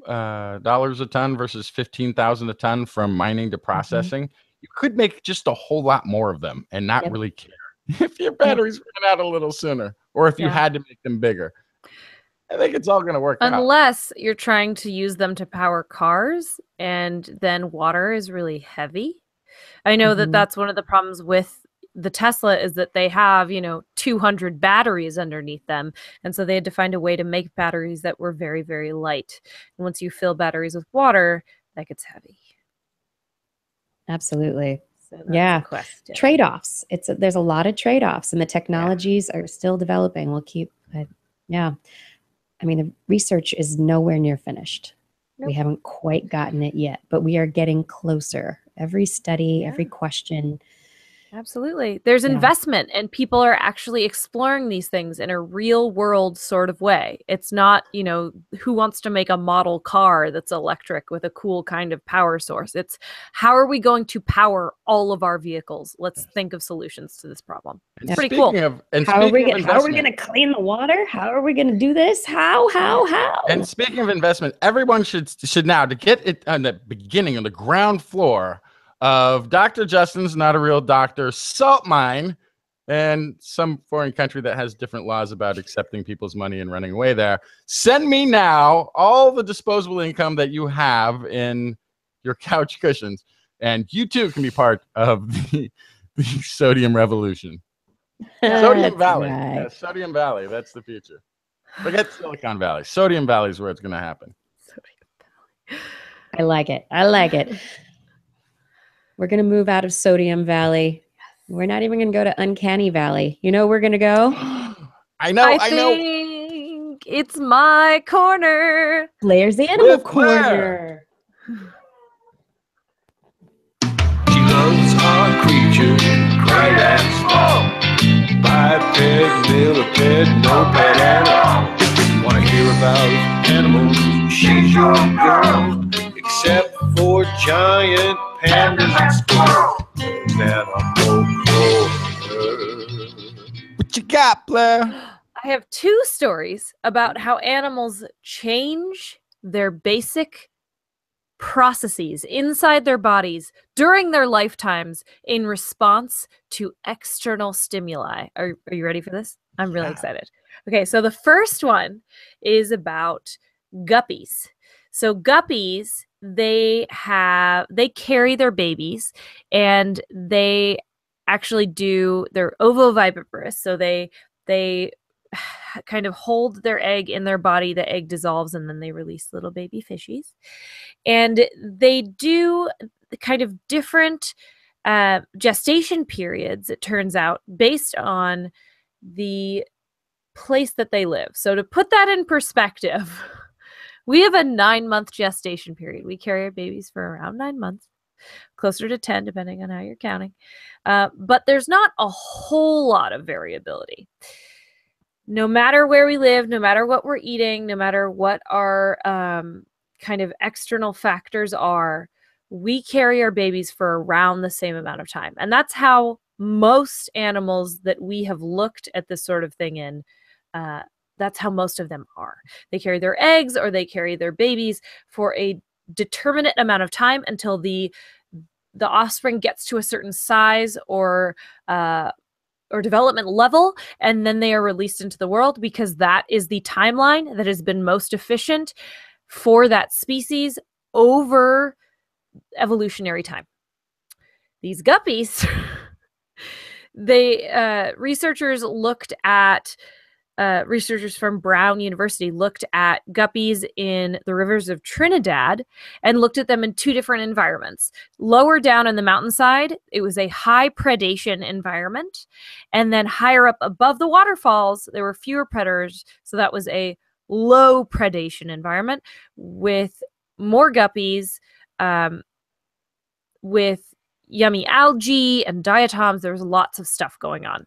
dollars a ton versus 15,000 a ton from mining to processing, you could make just a whole lot more of them and not really care if your batteries ran out a little sooner or if you had to make them bigger. I think it's all going to work out. Unless you're trying to use them to power cars and then water is really heavy. I know that that's one of the problems with the Tesla is that they have, 200 batteries underneath them. And so they had to find a way to make batteries that were very, very light. And once you fill batteries with water, that gets heavy. Absolutely. So that's a question. Trade-offs. There's a lot of trade-offs and the technologies are still developing. We'll keep, I mean, the research is nowhere near finished. Nope. We haven't quite gotten it yet, but we are getting closer. Every study, every question. Absolutely. There's investment and people are actually exploring these things in a real world sort of way. It's not, who wants to make a model car that's electric with a cool kind of power source. It's how are we going to power all of our vehicles? Let's think of solutions to this problem. It's pretty cool. How are we going to clean the water? How are we going to do this? How? And speaking of investment, everyone should now, to get it on the beginning, on the ground floor of Dr. Justin's Not a Real Doctor salt mine and some foreign country that has different laws about accepting people's money and running away there. Send me now all the disposable income that you have in your couch cushions, and you too can be part of the sodium revolution. Sodium Valley. Right. Yeah, Sodium Valley. That's the future. Forget Silicon Valley. Sodium Valley is where it's going to happen. I like it. We're going to move out of Sodium Valley. We're not even going to go to Uncanny Valley. You know, we're going to go. I know. I think it's my corner. Blair's Animal Corner. She loves our creatures, great and small. Biped, millipede, no pet animal. If you want to hear about animals, she's your girl. Except for giant pandas and squirrels. What you got, Blair? I have two stories about how animals change their basic processes inside their bodies during their lifetimes in response to external stimuli. Are you ready for this? I'm really excited. Okay, so the first one is about guppies. So guppies, they carry their babies and they actually they're ovoviviparous. So they kind of hold their egg in their body, the egg dissolves, and then they release little baby fishies. And they do kind of different gestation periods, it turns out, based on the place that they live. So to put that in perspective, we have a 9-month gestation period. We carry our babies for around 9 months, closer to 10, depending on how you're counting. But there's not a whole lot of variability. No matter where we live, no matter what we're eating, no matter what our kind of external factors are, we carry our babies for around the same amount of time. And that's how most animals that we have looked at this sort of thing in, that's how most of them are. They carry their eggs or they carry their babies for a determinate amount of time until the offspring gets to a certain size or development level, and then they are released into the world, because that is the timeline that has been most efficient for that species over evolutionary time. These guppies, researchers from Brown University looked at guppies in the rivers of Trinidad and looked at them in two different environments. Lower down on the mountainside, it was a high predation environment. And then higher up above the waterfalls, there were fewer predators. So that was a low predation environment with more guppies, with yummy algae and diatoms. There was lots of stuff going on.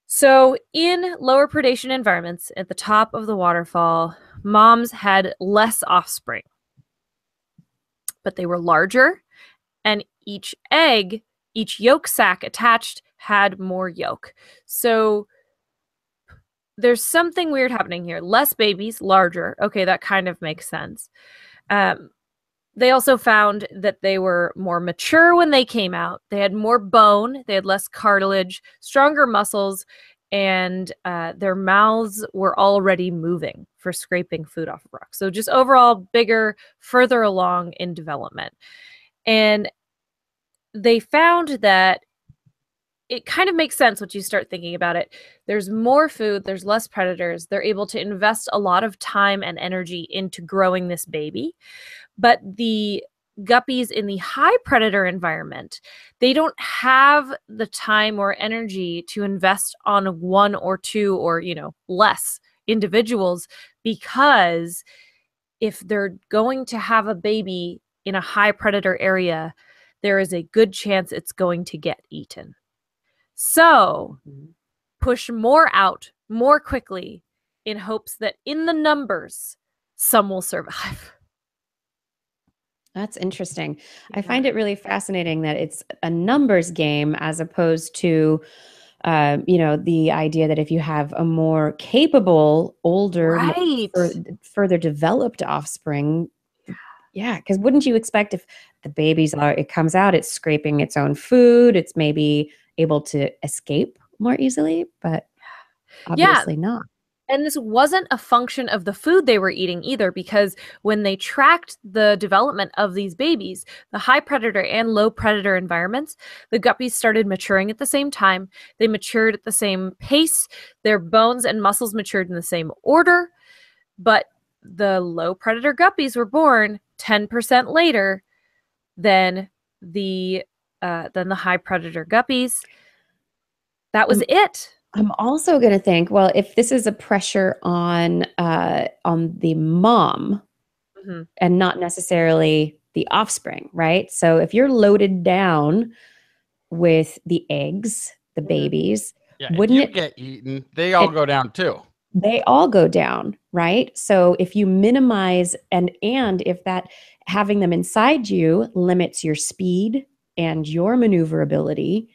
So in lower predation environments at the top of the waterfall, moms had less offspring, but they were larger, and each yolk sac attached had more yolk. So there's something weird happening here. Less babies, larger. Okay, that kind of makes sense. They also found that they were more mature when they came out. They had more bone, they had less cartilage, stronger muscles, and their mouths were already moving for scraping food off of rocks. So just overall bigger, further along in development. And they found that it kind of makes sense once you start thinking about it. There's more food, there's less predators. They're able to invest a lot of time and energy into growing this baby. But the guppies in the high predator environment, they don't have the time or energy to invest on one or two or, less individuals, because if they're going to have a baby in a high predator area, there is a good chance it's going to get eaten. So push more out more quickly in hopes that in the numbers, some will survive. That's interesting. Yeah. I find it really fascinating that it's a numbers game as opposed to, the idea that if you have a more capable, older, further developed offspring, yeah, because wouldn't you expect if the it comes out, it's scraping its own food, it's maybe able to escape more easily, but obviously not. And this wasn't a function of the food they were eating either, because when they tracked the development of these babies, the high predator and low predator environments, the guppies started maturing at the same time. They matured at the same pace. Their bones and muscles matured in the same order. But the low predator guppies were born 10% later than the high predator guppies. That was it. I'm also going to think, well, if this is a pressure on the mom and not necessarily the offspring, right? So if you're loaded down with the eggs, the babies, wouldn't it get eaten? They all go down too. They all go down, right? So if you minimize and if that having them inside you limits your speed and your maneuverability,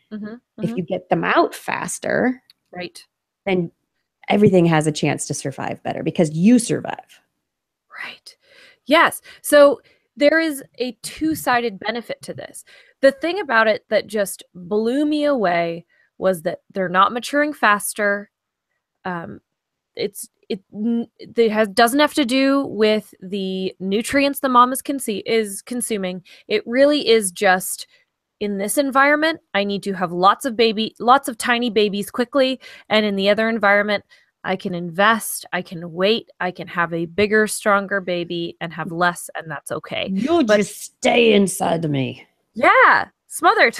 if you get them out faster, right, then everything has a chance to survive better because you survive. Right. Yes. So there is a two-sided benefit to this. The thing about it that just blew me away was that they're not maturing faster. It doesn't have to do with the nutrients the mom is consuming. It really is just, in this environment, I need to have lots of tiny babies quickly. And in the other environment, I can invest, I can wait, I can have a bigger, stronger baby and have less, and that's okay. Just stay inside me. Yeah, smothered.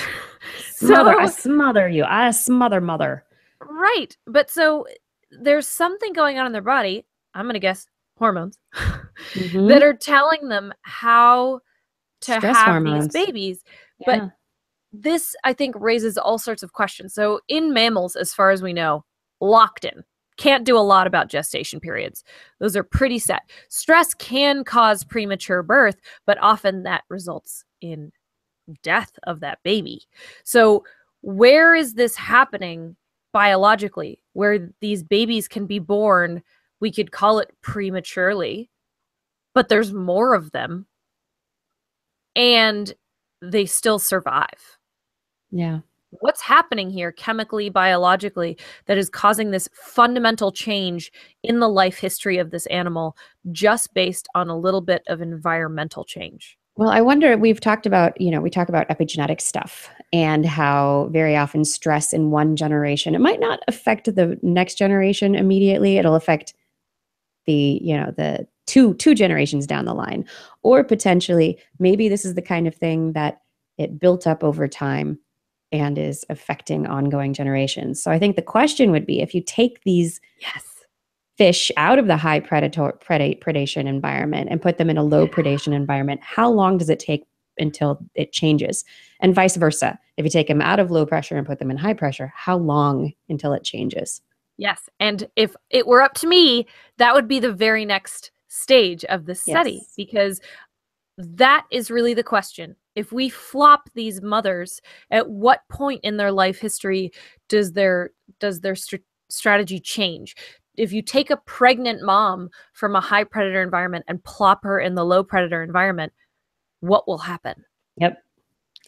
I smother you. I smother mother. Right. But so there's something going on in their body, I'm going to guess hormones, that are telling them how to Stress have hormones. these babies. Yeah. But this, I think, raises all sorts of questions. So in mammals, as far as we know, locked in. Can't do a lot about gestation periods. Those are pretty set. Stress can cause premature birth, but often that results in death of that baby. So where is this happening biologically, where these babies can be born? We could call it prematurely, but there's more of them and they still survive. Yeah. What's happening here chemically, biologically, that is causing this fundamental change in the life history of this animal just based on a little bit of environmental change? Well, I wonder, we talk about epigenetic stuff and how very often stress in one generation, it might not affect the next generation immediately. It'll affect the two generations down the line, or potentially maybe this is the kind of thing that it built up over time and is affecting ongoing generations. So I think the question would be, if you take these fish out of the high predation environment and put them in a low predation environment, how long does it take until it changes? And vice versa. If you take them out of low pressure and put them in high pressure, how long until it changes? Yes. And if it were up to me, that would be the very next stage of the study, because that is really the question. If we flop these mothers, at what point in their life history does their strategy change? If you take a pregnant mom from a high predator environment and plop her in the low predator environment, what will happen? Yep.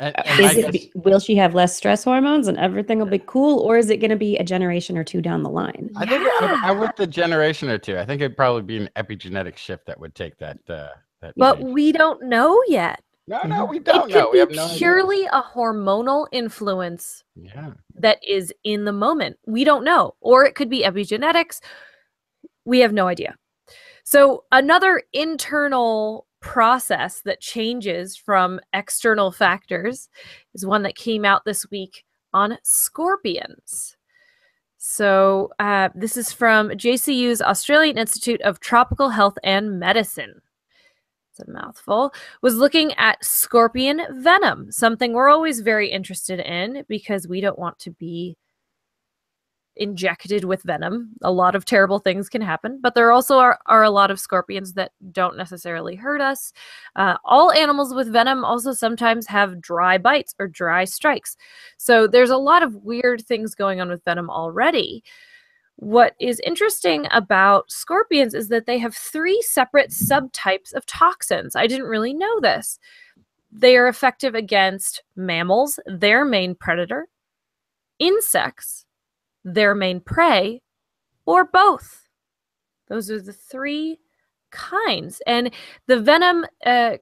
And Will she have less stress hormones and everything will be cool, or is it going to be a generation or two down the line? I think I went the generation or two. I think it'd probably be an epigenetic shift that would take that. But change. we don't know yet. No, we don't It know. could We be have no idea. purely a hormonal influence Yeah. that is in the moment. We don't know. Or it could be epigenetics. We have no idea. So another internal process that changes from external factors is one that came out this week on scorpions. So this is from JCU's Australian Institute of Tropical Health and Medicine. It's a mouthful. Was looking at scorpion venom, something we're always very interested in because we don't want to be injected with venom. A lot of terrible things can happen, but there also are a lot of scorpions that don't necessarily hurt us. All animals with venom also sometimes have dry bites or dry strikes. So there's a lot of weird things going on with venom already. What is interesting about scorpions is that they have 3 separate subtypes of toxins. I didn't really know this. They are effective against mammals, their main predator, insects, their main prey, or both. Those are the 3 kinds. And the venom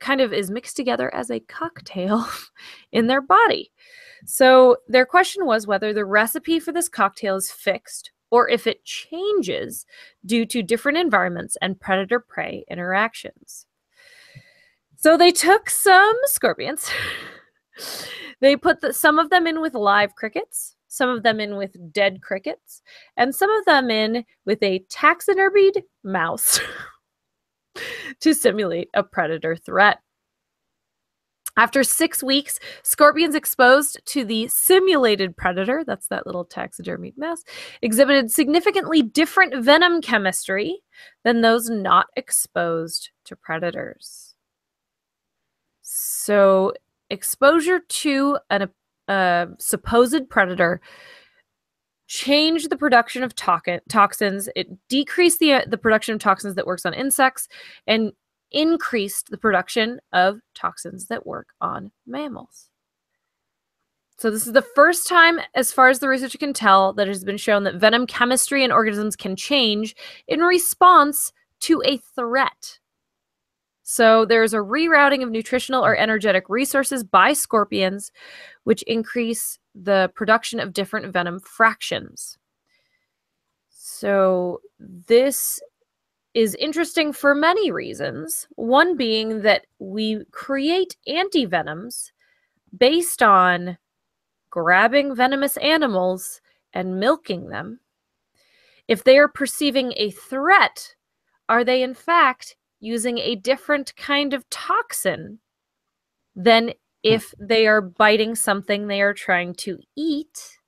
kind of is mixed together as a cocktail in their body. So their question was whether the recipe for this cocktail is fixed or if it changes due to different environments and predator-prey interactions. So they took some scorpions. They put some of them in with live crickets, some of them in with dead crickets, and some of them in with a taxidermied mouse to simulate a predator threat. After 6 weeks, scorpions exposed to the simulated predator, that's that little taxidermied mouse, exhibited significantly different venom chemistry than those not exposed to predators. So exposure to a supposed predator changed the production of toxins. It decreased the production of toxins that works on insects and increased the production of toxins that work on mammals. So this is the first time, as far as the research can tell, that it has been shown that venom chemistry in organisms can change in response to a threat. So there's a rerouting of nutritional or energetic resources by scorpions, which increase the production of different venom fractions. So this is interesting for many reasons. One being that we create antivenoms based on grabbing venomous animals and milking them. If they are perceiving a threat, are they in fact using a different kind of toxin than if they are biting something they are trying to eat?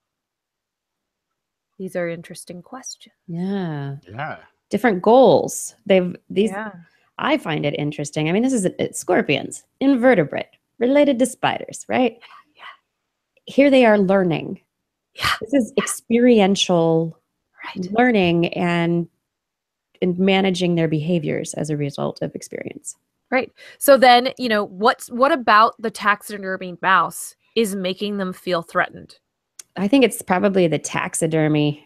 These are interesting questions. Yeah. Yeah. Different goals. Yeah. I find it interesting. I mean, this is scorpions, invertebrate, related to spiders, right? Yeah. Here they are learning. Yeah. This is experiential Right. learning and managing their behaviors as a result of experience. Right. So then, what about the taxidermy mouse is making them feel threatened? I think it's probably the taxidermy.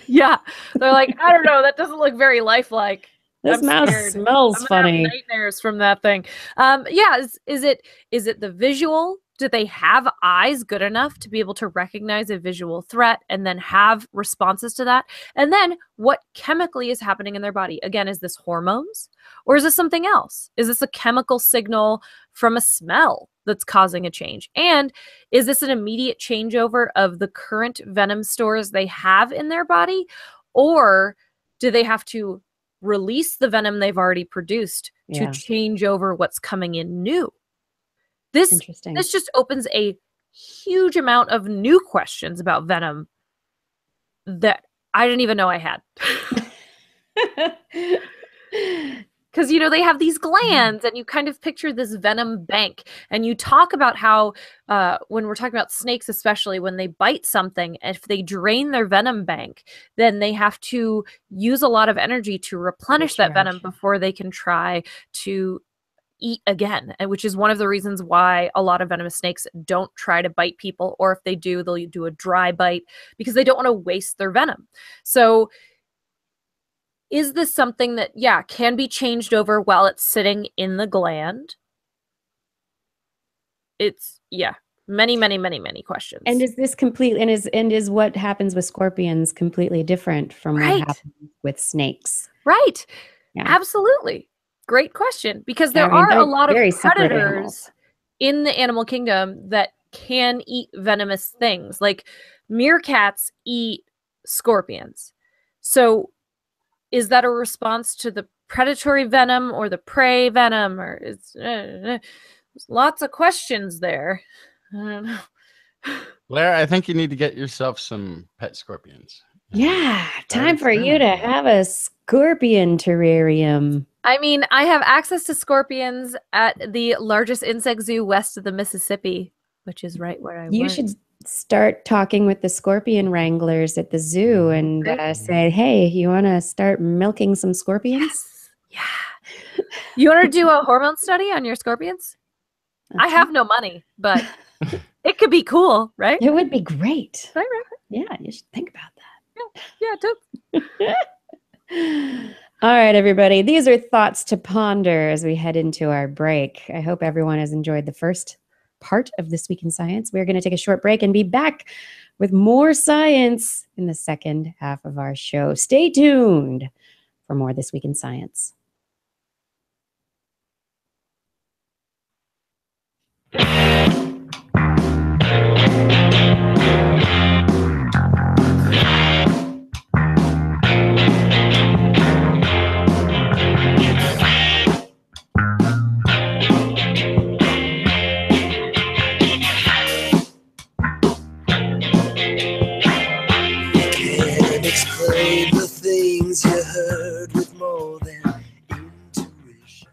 Yeah. They're like, I don't know, that doesn't look very lifelike. This I'm mouse scared. smells I'm gonna have funny. nightmares from that thing. Yeah, is it the visual? Do they have eyes good enough to be able to recognize a visual threat and then have responses to that? And then what chemically is happening in their body? Again, is this hormones or is this something else? Is this a chemical signal from a smell that's causing a change? And is this an immediate changeover of the current venom stores they have in their body? Or do they have to release the venom they've already produced to change over what's coming in new? This just opens a huge amount of new questions about venom that I didn't even know I had. Because, you know, they have these glands and you kind of picture this venom bank. And you talk about how when we're talking about snakes, especially when they bite something, if they drain their venom bank, then they have to use a lot of energy to replenish that venom before they can try to eat again, and which is one of the reasons why a lot of venomous snakes don't try to bite people, or if they do, they'll do a dry bite because they don't want to waste their venom. So is this something that, yeah, can be changed over while it's sitting in the gland? It's, yeah, many questions. And is this complete, and is what happens with scorpions completely different from what happens with snakes? Right. Yeah. Absolutely. Great question, because there are a lot of predators in the animal kingdom that can eat venomous things. Like meerkats eat scorpions. So is that a response to the predatory venom or the prey venom? Or is there's lots of questions there. I don't know. Blair, I think you need to get yourself some pet scorpions. Yeah, time for you to have a scorpion terrarium. I mean, I have access to scorpions at the largest insect zoo west of the Mississippi, which is right where I work. You should start talking with the scorpion wranglers at the zoo and say, hey, you want to start milking some scorpions? Yes. Yeah. You want to do a hormone study on your scorpions? I have no money, but it could be cool, right? It would be great. Right. Yeah, you should think about that. Yeah, All right, everybody. These are thoughts to ponder as we head into our break. I hope everyone has enjoyed the first part of This Week in Science. We're going to take a short break and be back with more science in the second half of our show. Stay tuned for more This Week in Science. Explain the things you heard with more than intuition.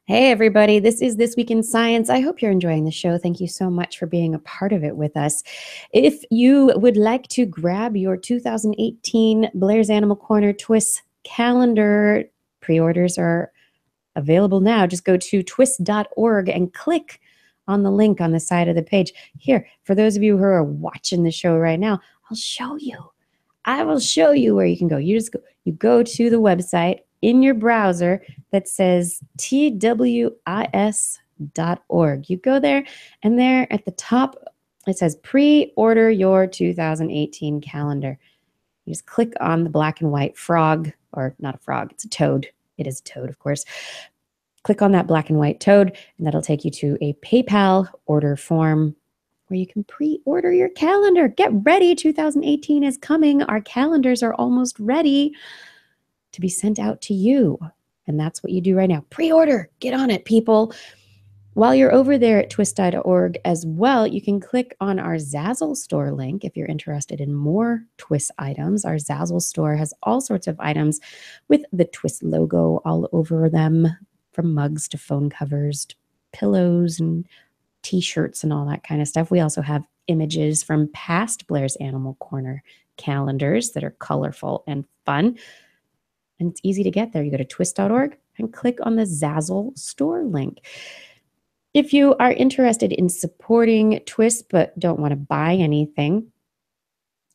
Hey, everybody. This is This Week in Science. I hope you're enjoying the show. Thank you so much for being a part of it with us. If you would like to grab your 2018 Blair's Animal Corner TWIS calendar, pre-orders are available now. Just go to twis.org and click on the link on the side of the page. Here, for those of you who are watching the show right now, I'll show you. I will show you where you can go. You go to the website in your browser that says TWIS.org. You go there, and there at the top, it says pre-order your 2018 calendar. You just click on the black and white frog, or not a frog, it's a toad. It is a toad, of course. Click on that black and white toad, and that'll take you to a PayPal order form where you can pre-order your calendar. Get ready. 2018 is coming. Our calendars are almost ready to be sent out to you. And that's what you do right now. Pre-order. Get on it, people. While you're over there at twis.org as well, you can click on our Zazzle store link if you're interested in more TWIS items. Our Zazzle store has all sorts of items with the TWIS logo all over them, from mugs to phone covers to pillows and t-shirts and all that kind of stuff. We also have images from past Blair's Animal Corner calendars that are colorful and fun. And it's easy to get there. You go to twis.org and click on the Zazzle store link. If you are interested in supporting TWIS but don't want to buy anything,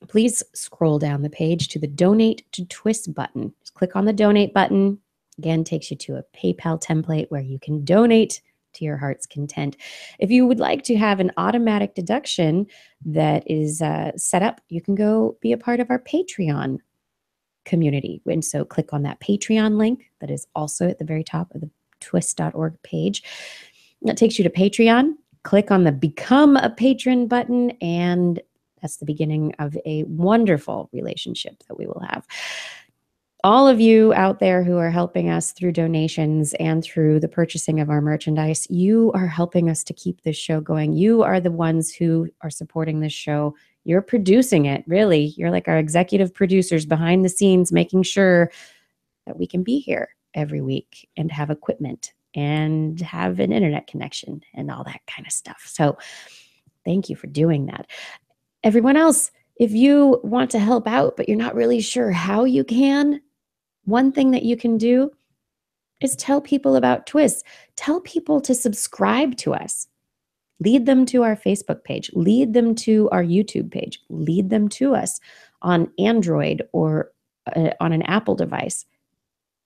please scroll down the page to the Donate to TWIS button. Just click on the Donate button. Again, takes you to a PayPal template where you can donate to your heart's content. If you would like to have an automatic deduction that is set up, you can go be a part of our Patreon community. And so click on that Patreon link that is also at the very top of the twis.org page. That takes you to Patreon. Click on the Become a Patron button, and that's the beginning of a wonderful relationship that we will have. All of you out there who are helping us through donations and through the purchasing of our merchandise, you are helping us to keep this show going. You are the ones who are supporting this show. You're producing it, really. You're like our executive producers behind the scenes, making sure that we can be here every week and have equipment and have an internet connection and all that kind of stuff. So thank you for doing that. Everyone else, if you want to help out, but you're not really sure how you can, one thing that you can do is tell people about TWIS. Tell people to subscribe to us. Lead them to our Facebook page. Lead them to our YouTube page. Lead them to us on Android or on an Apple device.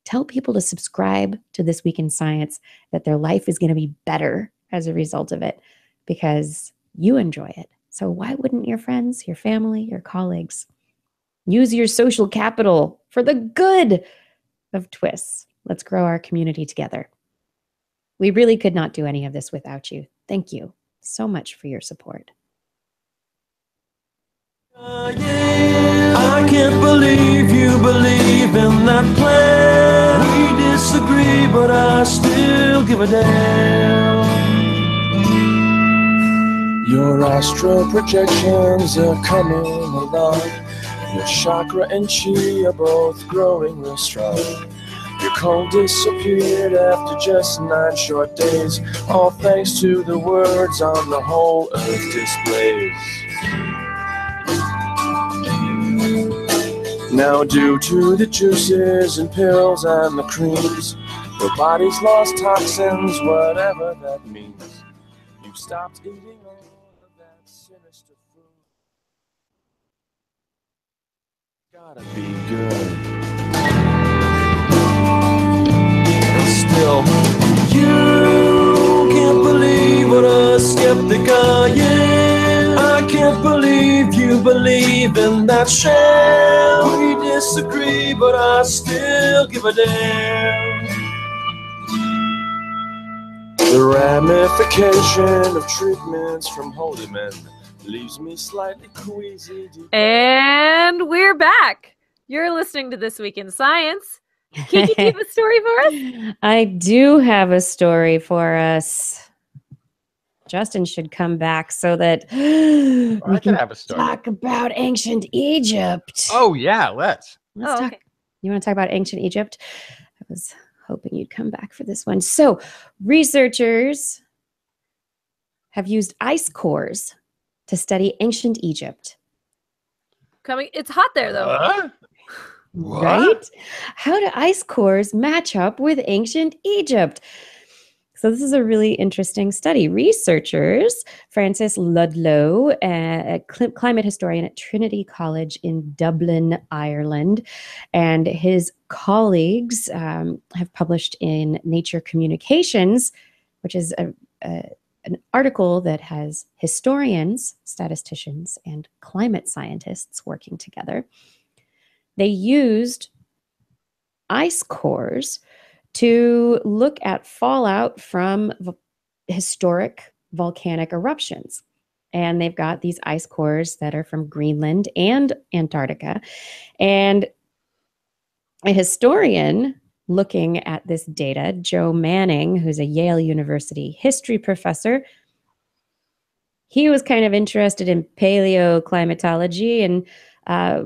Tell people to subscribe to This Week in Science, that their life is going to be better as a result of it because you enjoy it. So why wouldn't your friends, your family, your colleagues use your social capital for the good of TWIS? Let's grow our community together. We really could not do any of this without you. Thank you so much for your support. I can't believe you believe in that plan. We disagree, but I still give a damn. Your astral projections are coming along. Your chakra and chi are both growing real strong. Your cold disappeared after just 9 short days, all thanks to the words on the whole earth displays. Now due to the juices and pills and the creams, your body's lost toxins, whatever that means. You've stopped eating all of that sinister food. Gotta be good. Still, you can't believe what a skeptic I am. I can't believe you believe in that sham. We disagree, but I still give a damn. The ramification of treatments from holy men leaves me slightly queasy. And we're back. You're listening to This Week in Science. Kiki, do you have a story for us? I do have a story for us. Justin should come back so that we I can have a story. talk about ancient Egypt. Oh yeah, let's. Let's talk. Okay. You want to talk about ancient Egypt? I was hoping you'd come back for this one. So, researchers have used ice cores to study ancient Egypt. It's hot there though. What? Right? How do ice cores match up with ancient Egypt? So this is a really interesting study. Researchers, Francis Ludlow, a climate historian at Trinity College in Dublin, Ireland, and his colleagues have published in Nature Communications, which is an article that has historians, statisticians, and climate scientists working together. They used ice cores to look at fallout from historic volcanic eruptions. And they've got these ice cores that are from Greenland and Antarctica. And a historian looking at this data, Joe Manning, who's a Yale University history professor, he was kind of interested in paleoclimatology and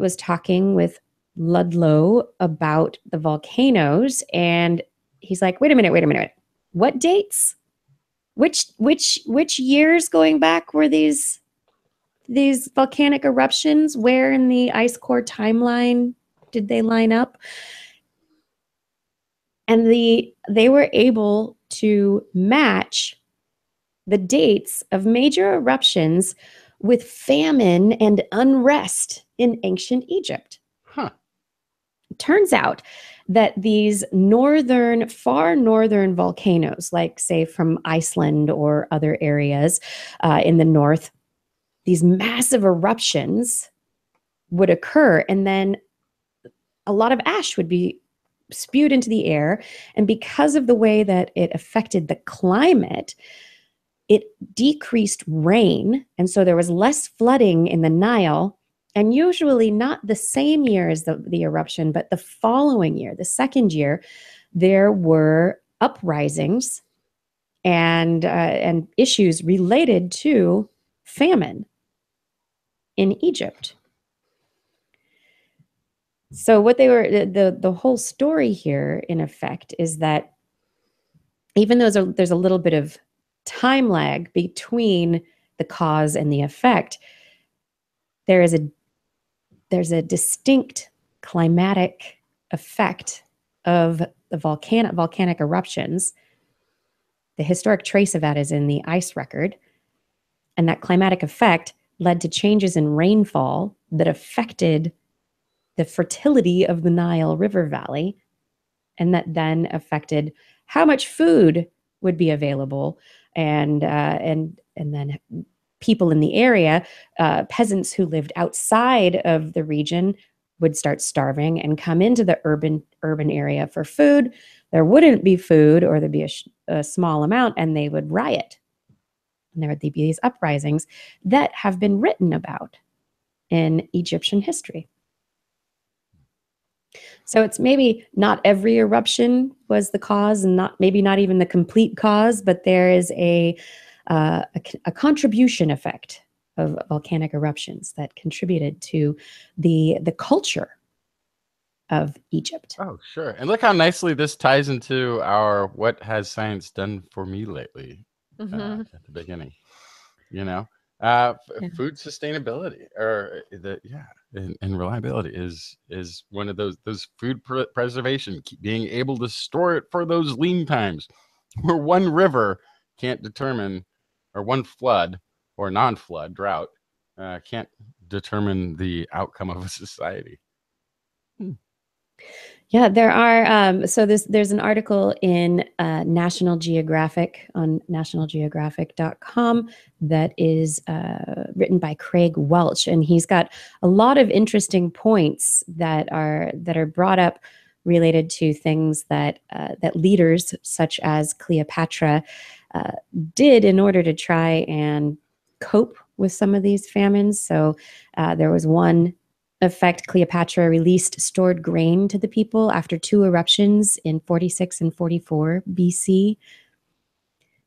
was talking with Ludlow about the volcanoes, and he's like, wait a minute. What dates? Which years going back were these volcanic eruptions? Where in the ice core timeline did they line up? And they were able to match the dates of major eruptions with famine and unrest in ancient Egypt. Huh. It turns out that these far northern volcanoes, like say from Iceland or other areas in the north, these massive eruptions would occur, and then a lot of ash would be spewed into the air. And because of the way that it affected the climate, it decreased rain. And so there was less flooding in the Nile. And usually not the same year as the eruption, but the following year, the second year, there were uprisings and issues related to famine in Egypt. So what they were, the whole story here, in effect, is that even though there's a little bit of time lag between the cause and the effect, there's a distinct climatic effect of the volcanic eruptions. The historic trace of that is in the ice record, and that climatic effect led to changes in rainfall that affected the fertility of the Nile River Valley, and that then affected how much food would be available, and then people in the area, peasants who lived outside of the region, would start starving and come into the urban area for food. There wouldn't be food, or there'd be a small amount, and they would riot. And there would be these uprisings that have been written about in Egyptian history. So it's maybe not every eruption was the cause, and maybe not even the complete cause, but there is a contribution effect of volcanic eruptions that contributed to the culture of Egypt. Oh, sure. And look how nicely this ties into our "What has science done for me lately?" At the beginning. You know, food sustainability, or and reliability is one of those food preservation, being able to store it for those lean times, where one river can't determine, or one flood or non-flood drought can't determine the outcome of a society. Yeah, there are. So there's an article in National Geographic on nationalgeographic.com that is written by Craig Welch, and he's got a lot of interesting points that are brought up related to things that leaders such as Cleopatra did in order to try and cope with some of these famines. So there was one effect. Cleopatra released stored grain to the people after 2 eruptions in 46 and 44 BC.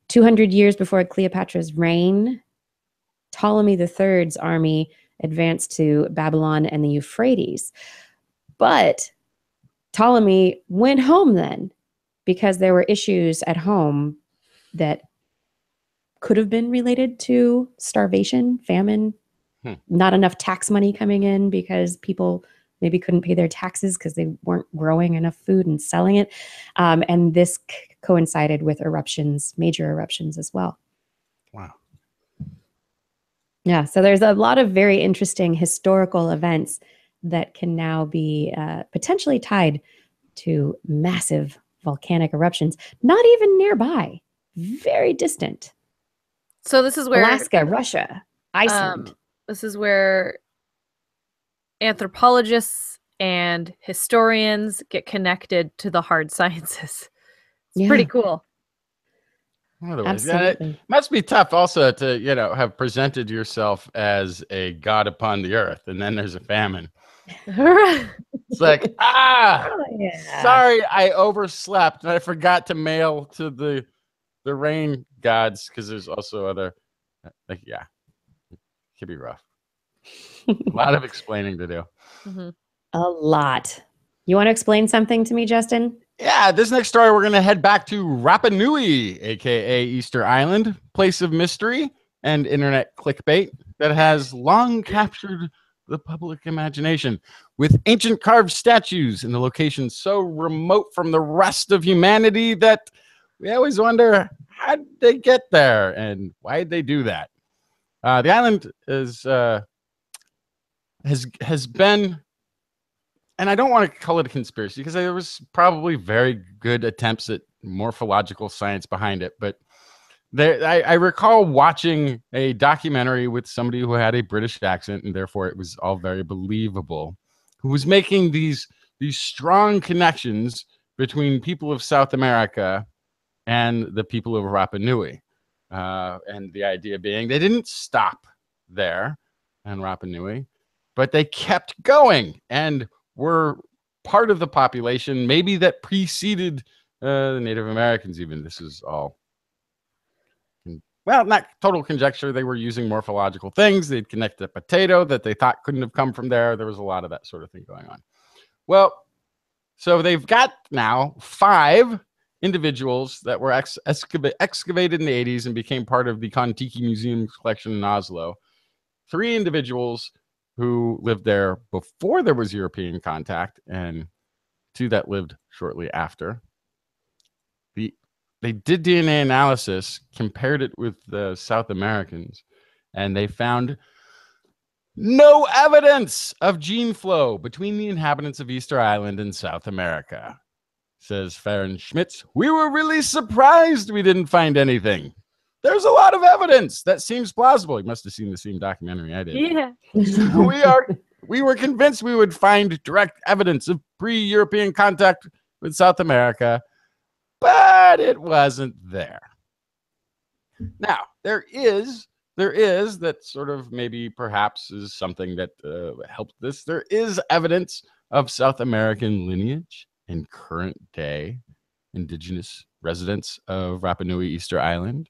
200 years before Cleopatra's reign, Ptolemy III's army advanced to Babylon and the Euphrates. But Ptolemy went home then, because there were issues at home that could have been related to starvation, famine, not enough tax money coming in because people maybe couldn't pay their taxes because they weren't growing enough food and selling it. And this coincided with eruptions, major eruptions as well. Wow. Yeah, so there's a lot of very interesting historical events that can now be potentially tied to massive volcanic eruptions, not even nearby, very distant. So this is where Alaska, Russia, Iceland. This is where anthropologists and historians get connected to the hard sciences. It's pretty cool. Absolutely. It must be tough also to, have presented yourself as a god upon the earth, and then there's a famine. It's like, sorry, I overslept and I forgot to mail to the rain gods, because there's also other, it could be rough. A lot of explaining to do. Mm-hmm. A lot. You want to explain something to me, Justin? Yeah, this next story, we're going to head back to Rapa Nui, aka Easter Island, place of mystery and internet clickbait that has long captured the public imagination, with ancient carved statues in the location so remote from the rest of humanity that we always wonder, how did they get there and why did they do that? The island has been, and I don't want to call it a conspiracy because there was probably very good attempts at morphological science behind it, but I recall watching a documentary with somebody who had a British accent, and therefore it was all very believable, who was making these strong connections between people of South America and the people of Rapa Nui. And the idea being they didn't stop there in Rapa Nui, but they kept going and were part of the population, maybe that preceded the Native Americans even. This is all, well, not total conjecture. They were using morphological things. They'd connect a potato that they thought couldn't have come from there. There was a lot of that sort of thing going on. Well, so they've got now 5 individuals that were excavated in the 80s and became part of the Kon-Tiki Museum's collection in Oslo. 3 individuals who lived there before there was European contact, and 2 that lived shortly after. They did DNA analysis, compared it with the South Americans, and they found no evidence of gene flow between the inhabitants of Easter Island and South America. Says Farron Schmitz, we were really surprised we didn't find anything. There's a lot of evidence that seems plausible. You must have seen the same documentary I did. Yeah. We were convinced we would find direct evidence of pre-European contact with South America, but it wasn't there. Now, there is that sort of maybe perhaps is something that helped this. There is evidence of South American lineage in current day indigenous residents of Rapa Nui Easter Island.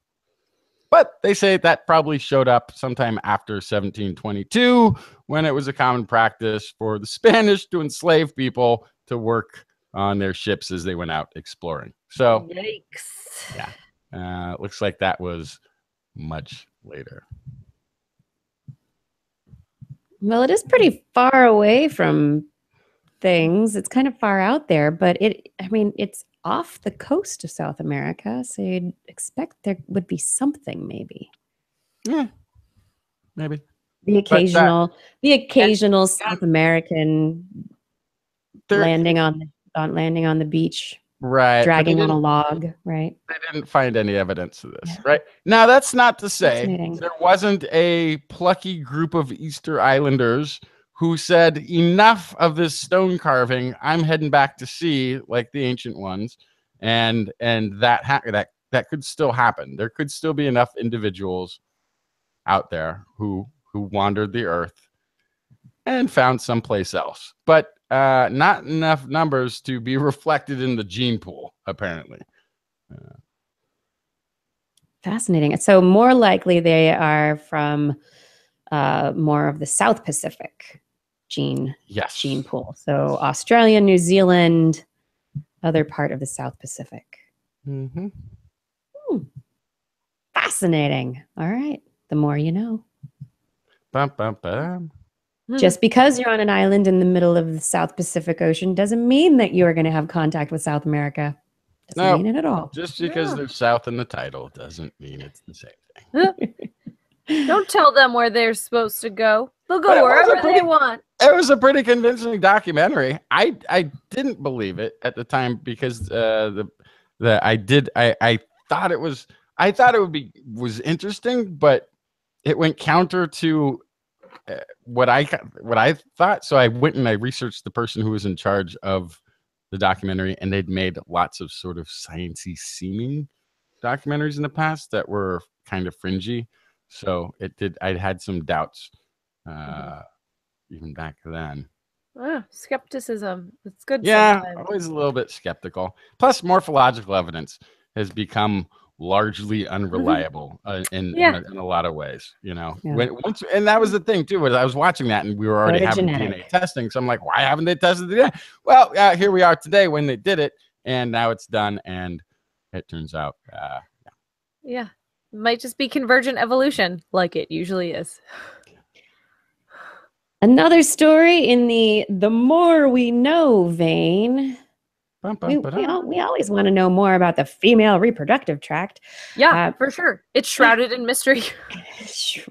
But they say that probably showed up sometime after 1722, when it was a common practice for the Spanish to enslave people to work on their ships as they went out exploring. So, Yikes. yeah, looks like that was much later. Well, it is pretty far away from things. It's kind of far out there, but it's off the coast of South America, so you'd expect there would be something, maybe. Yeah, maybe. The occasional South American landing on the beach, right, dragging on a log, right? They didn't find any evidence of this, right? Now, that's not to say there wasn't a plucky group of Easter Islanders who said, enough of this stone carving, I'm heading back to sea like the ancient ones. And that could still happen. There could still be enough individuals out there who wandered the earth and found someplace else, but not enough numbers to be reflected in the gene pool, apparently. Fascinating. So more likely they are from more of the South Pacific gene pool. So Australia, New Zealand, other part of the South Pacific. Mm-hmm. Fascinating. All right. The more you know. Bum, bum, bum. Just because you're on an island in the middle of the South Pacific Ocean doesn't mean that you're going to have contact with South America. Doesn't mean it at all. Just because there's South in the title doesn't mean it's the same thing. Don't tell them where they're supposed to go. They'll go wherever they want. It was a pretty convincing documentary. I didn't believe it at the time because I thought it was interesting, but it went counter to what I thought. So I went and I researched the person who was in charge of the documentary, and they'd made lots of sort of sciencey seeming documentaries in the past that were kind of fringy. So I had some doubts even back then. Skepticism. It's good. Yeah, sometimes. always a little bit skeptical. Plus, morphological evidence has become largely unreliable in a lot of ways. You know, and that was the thing too. Was I was watching that, and we were already having DNA testing. So I'm like, why haven't they tested the DNA? Well, here we are today when they did it, and now it's done, and it turns out, yeah, it might just be convergent evolution, like it usually is. Another story in the more we know vein. We always want to know more about the female reproductive tract. Yeah, for sure. It's shrouded in mystery.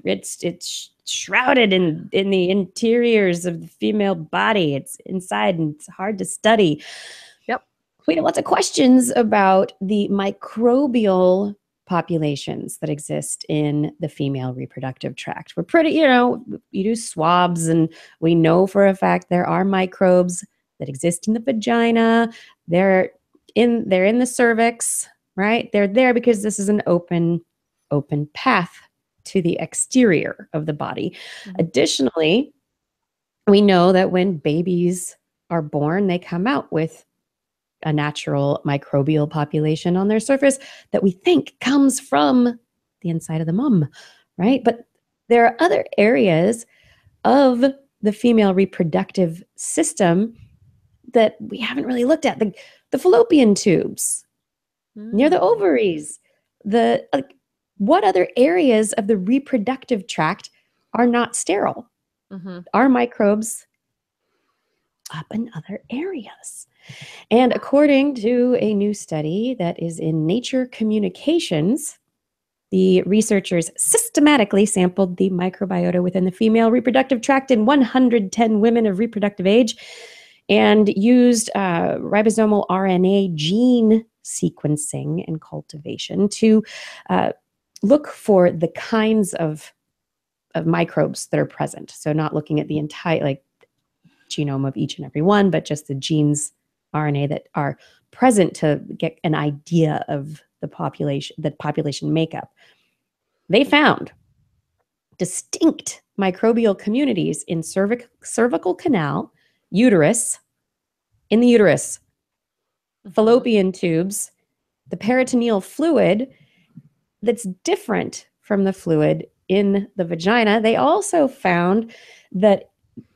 It's shrouded in the interiors of the female body. It's inside and it's hard to study. Yep. We have lots of questions about the microbial populations that exist in the female reproductive tract. We're pretty, you do swabs, and we know for a fact there are microbes that exist in the vagina. They're in the cervix, right? They're there because this is an open path to the exterior of the body. Mm-hmm. Additionally, we know that when babies are born, they come out with a natural microbial population on their surface that we think comes from the inside of the mom, right? But there are other areas of the female reproductive system that we haven't really looked at. The fallopian tubes near the ovaries. What other areas of the reproductive tract are not sterile? Are microbes up in other areas? And according to a new study that is in Nature Communications, the researchers systematically sampled the microbiota within the female reproductive tract in 110 women of reproductive age and used ribosomal RNA gene sequencing and cultivation to look for the kinds of microbes that are present. So not looking at the entire genome of each and every one, but just the genes RNA that are present to get an idea of the population makeup. They found distinct microbial communities in cervical canal, uterus, in the uterus, fallopian tubes, the peritoneal fluid that's different from the fluid in the vagina. They also found that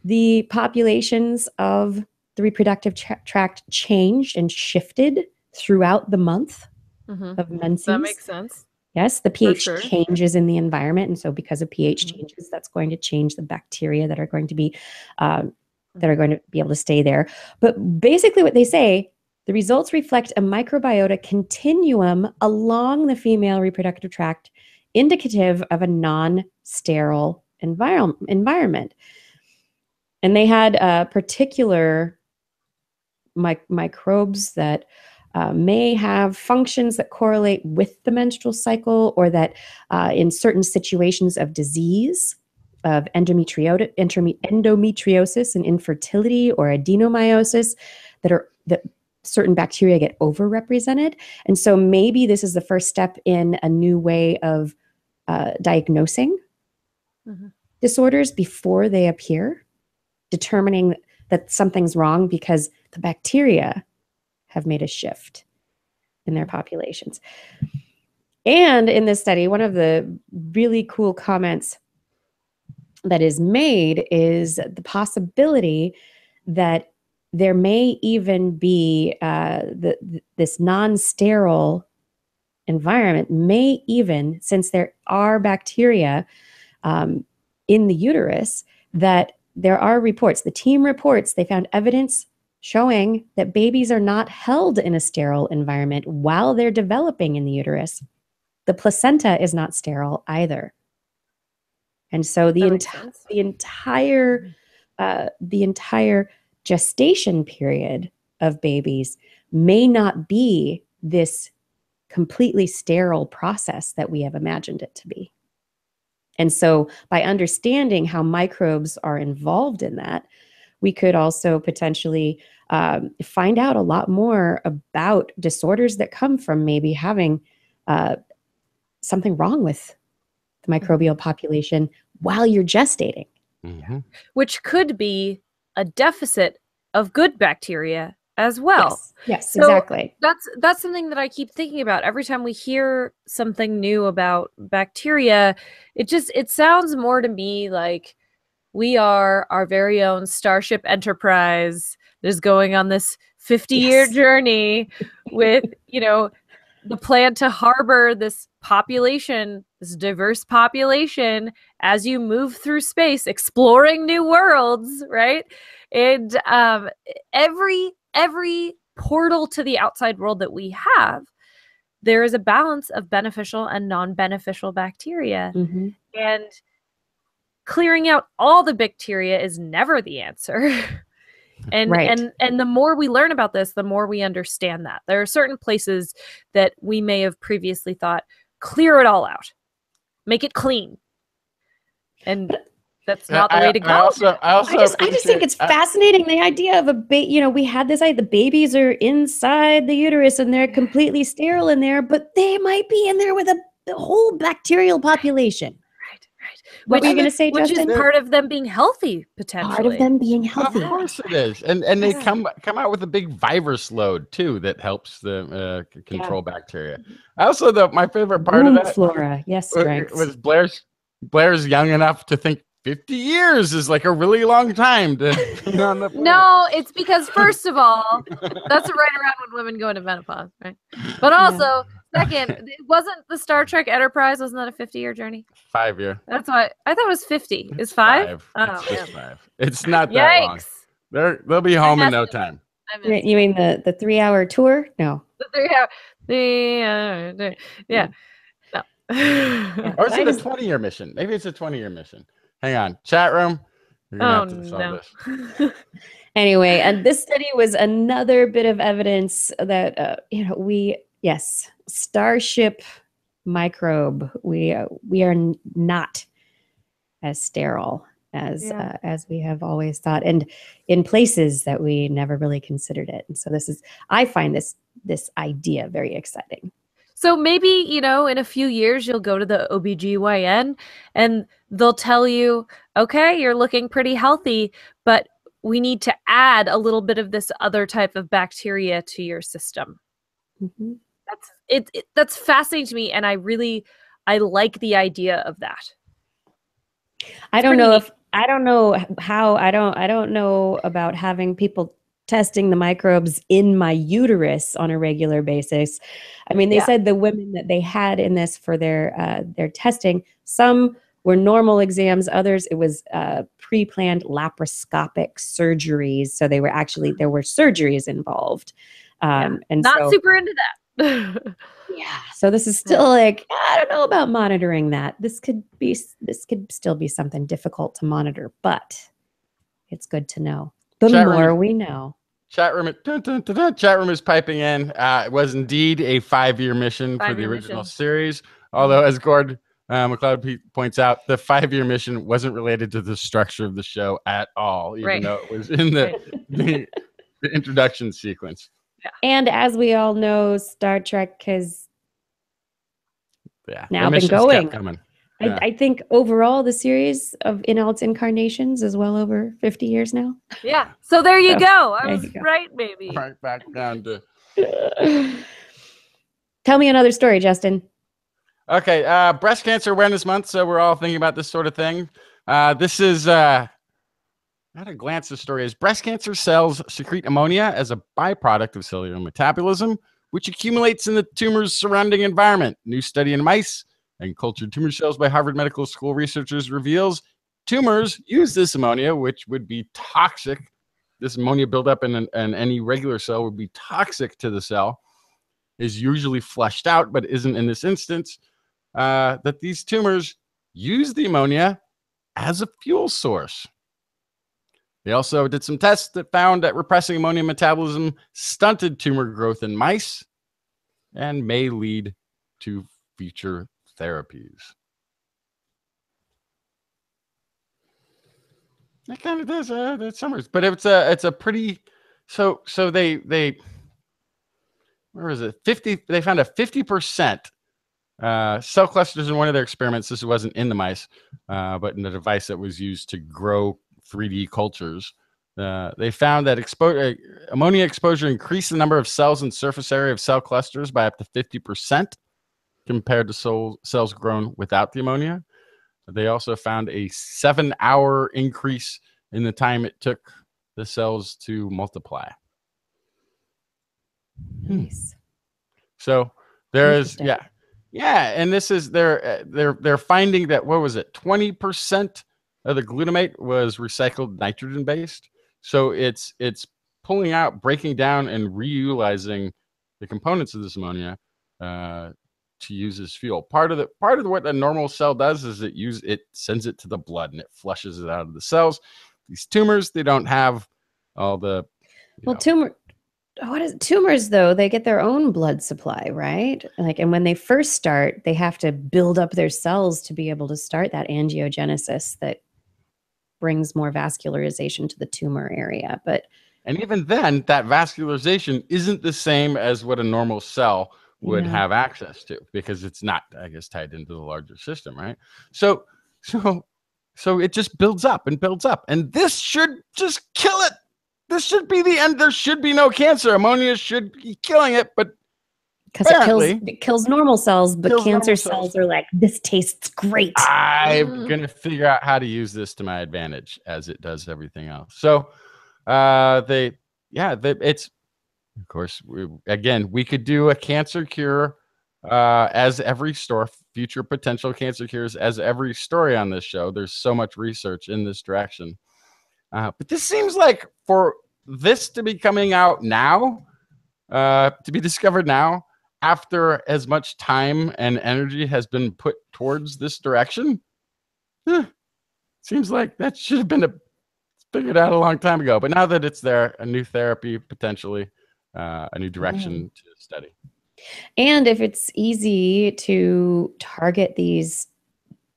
the populations of the reproductive tract changed and shifted throughout the month of menses. That makes sense. Yes, the pH sure. changes in the environment, and so because of pH changes, that's going to change the bacteria that are going to be able to stay there. But basically, what they say, the results reflect a microbiota continuum along the female reproductive tract, indicative of a non-sterile environment. And they had particular microbes that may have functions that correlate with the menstrual cycle, or that in certain situations of disease, of endometriosis and infertility, or adenomyosis, that certain bacteria get overrepresented. And so maybe this is the first step in a new way of diagnosing disorders before they appear, determining that something's wrong because the bacteria have made a shift in their populations. And in this study, one of the really cool comments that is made is the possibility that there may even be this non-sterile environment may even, since there are bacteria in the uterus, that there are reports, the team reports, they found evidence showing that babies are not held in a sterile environment while they're developing in the uterus. The placenta is not sterile either. And so the entire gestation period of babies may not be this completely sterile process that we have imagined it to be. And so by understanding how microbes are involved in that, we could also potentially find out a lot more about disorders that come from maybe having something wrong with the microbial population while you're gestating. Which could be a deficit of good bacteria as well. Yes, so exactly. That's something that I keep thinking about every time we hear something new about bacteria. It sounds more to me like we are our very own Starship Enterprise that is going on this 50-year journey with, the plan to harbor this population, this diverse population, as you move through space, exploring new worlds, right? And every portal to the outside world that we have, there is a balance of beneficial and non-beneficial bacteria. And clearing out all the bacteria is never the answer. And the more we learn about this, the more we understand that. There are certain places that we may have previously thought, clear it all out, make it clean. And that's not the way to go. I just think it's fascinating, the idea of we had this idea, the babies are inside the uterus and they're completely sterile in there, but they might be in there with the whole bacterial population. What were you going to say, Justin? Which is part of them being healthy, potentially. Part of them being healthy. Of course it is. And they come out with a big virus load, too, that helps them control bacteria. Also, my favorite part of that flora. Yes, was Blair's young enough to think 50 years is like a really long time to be on the planet. No, it's because first of all, that's right around when women go into menopause, right? But also, second, it wasn't the Star Trek Enterprise, wasn't that a 50-year journey? 5 year. That's why I thought it was 50. Is 5? It's just 5. It's not that long. Yikes. They'll be home in no time. You mean the 3-hour tour? No. The 3-hour. Yeah. No. Or is it a 20-year mission? Maybe it's a 20-year mission. Hang on. Chat room. You're gonna have to solve this. Anyway, and this study was another bit of evidence that starship microbe. We are not as sterile as we have always thought, and in places that we never really considered it. And so I find this idea very exciting. So maybe, in a few years, you'll go to the OBGYN and they'll tell you, okay, you're looking pretty healthy, but we need to add a little bit of this other type of bacteria to your system. Mm-hmm. That's fascinating to me. And I like the idea of that. I don't know about having people testing the microbes in my uterus on a regular basis. I mean, they said the women that they had in this for their testing, some were normal exams, others it was pre-planned laparoscopic surgeries. So there were surgeries involved. And not super into that. Yeah. So this is still like, I don't know about monitoring that. This could still be something difficult to monitor, but it's good to know. The more we know. Chat room is piping in. It was indeed a 5-year mission for the original series. Although, as Gord McLeod points out, the 5-year mission wasn't related to the structure of the show at all, even though it was in the introduction sequence. Yeah. And as we all know, Star Trek has now been going. I think overall the series in all its incarnations is well over 50 years now. Yeah. So there you go. I was right, maybe. Right back down to. Tell me another story, Justin. Okay. Breast Cancer Awareness Month. So we're all thinking about this sort of thing. This is at a glance. The story is breast cancer cells secrete ammonia as a byproduct of cellular metabolism, which accumulates in the tumor's surrounding environment. New study in mice and cultured tumor cells by Harvard Medical School researchers reveals tumors use this ammonia, which would be toxic. This ammonia buildup in any regular cell would be toxic to the cell, is usually flushed out, but isn't in this instance, that these tumors use the ammonia as a fuel source. They also did some tests that found that repressing ammonia metabolism stunted tumor growth in mice and may lead to future therapies. That kind of does that summers, but it's a pretty so they where is it 50? They found a 50% cell clusters in one of their experiments. This wasn't in the mice, but in the device that was used to grow 3D cultures. They found that ammonia exposure increased the number of cells and surface area of cell clusters by up to 50%. Compared to cells grown without the ammonia. They also found a 7-hour increase in the time it took the cells to multiply. Nice. So there is, and this is they're finding that 20% of the glutamate was recycled nitrogen based. So it's pulling out, breaking down, and reutilizing the components of this ammonia to use as fuel. Part of what a normal cell does is it sends it to the blood and it flushes it out of the cells. These tumors, they don't have all the tumors though? They get their own blood supply, right? And when they first start, they have to build up their cells to be able to start that angiogenesis that brings more vascularization to the tumor area. And even then, that vascularization isn't the same as what a normal cell would have access to, because it's not, I guess, tied into the larger system, right? So it just builds up and builds up, and this should just kill it. This should be the end. There should be no cancer. Ammonia should be killing it, but Because it kills normal cells, but cancer cells are like, this tastes great. I'm gonna figure out how to use this to my advantage, as it does everything else. So, it's, of course, we could do a cancer cure, as every future potential cancer cures, as every story on this show. There's so much research in this direction, but this seems like for this to be coming out now, to be discovered now, after as much time and energy has been put towards this direction, seems like that should have been figured out a long time ago. But now that it's there, a new therapy, potentially, a new direction to study. And if it's easy to target these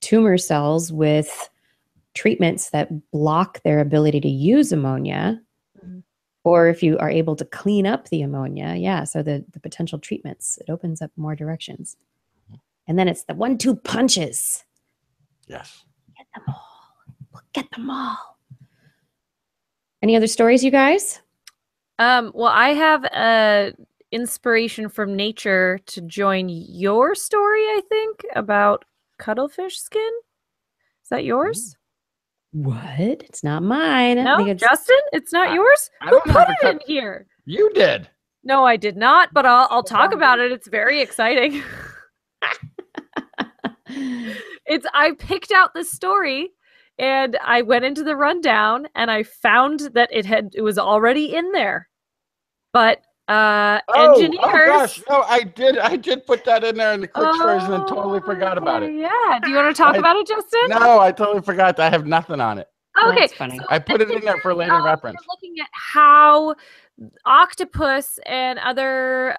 tumor cells with treatments that block their ability to use ammonia, or if you are able to clean up the ammonia, so the potential treatments, it opens up more directions. And then it's the 1-2 punches. Yes. Get them all. Get them all. Any other stories, you guys? Well, I have inspiration from nature to join your story, I think, about cuttlefish skin. Is that yours? What? It's not mine. No, Justin, it's not yours? Who put it in here? You did. No, I did not, but I'll talk about it. It's very exciting. I picked out this story and I went into the rundown and I found that it was already in there. But engineers. Oh gosh, no, I did put that in there in the quick version and totally forgot about it. Yeah. Do you want to talk about it, Justin? No, I totally forgot. I have nothing on it. Okay. That's funny. So I put it in there for later reference. We're looking at how octopus and other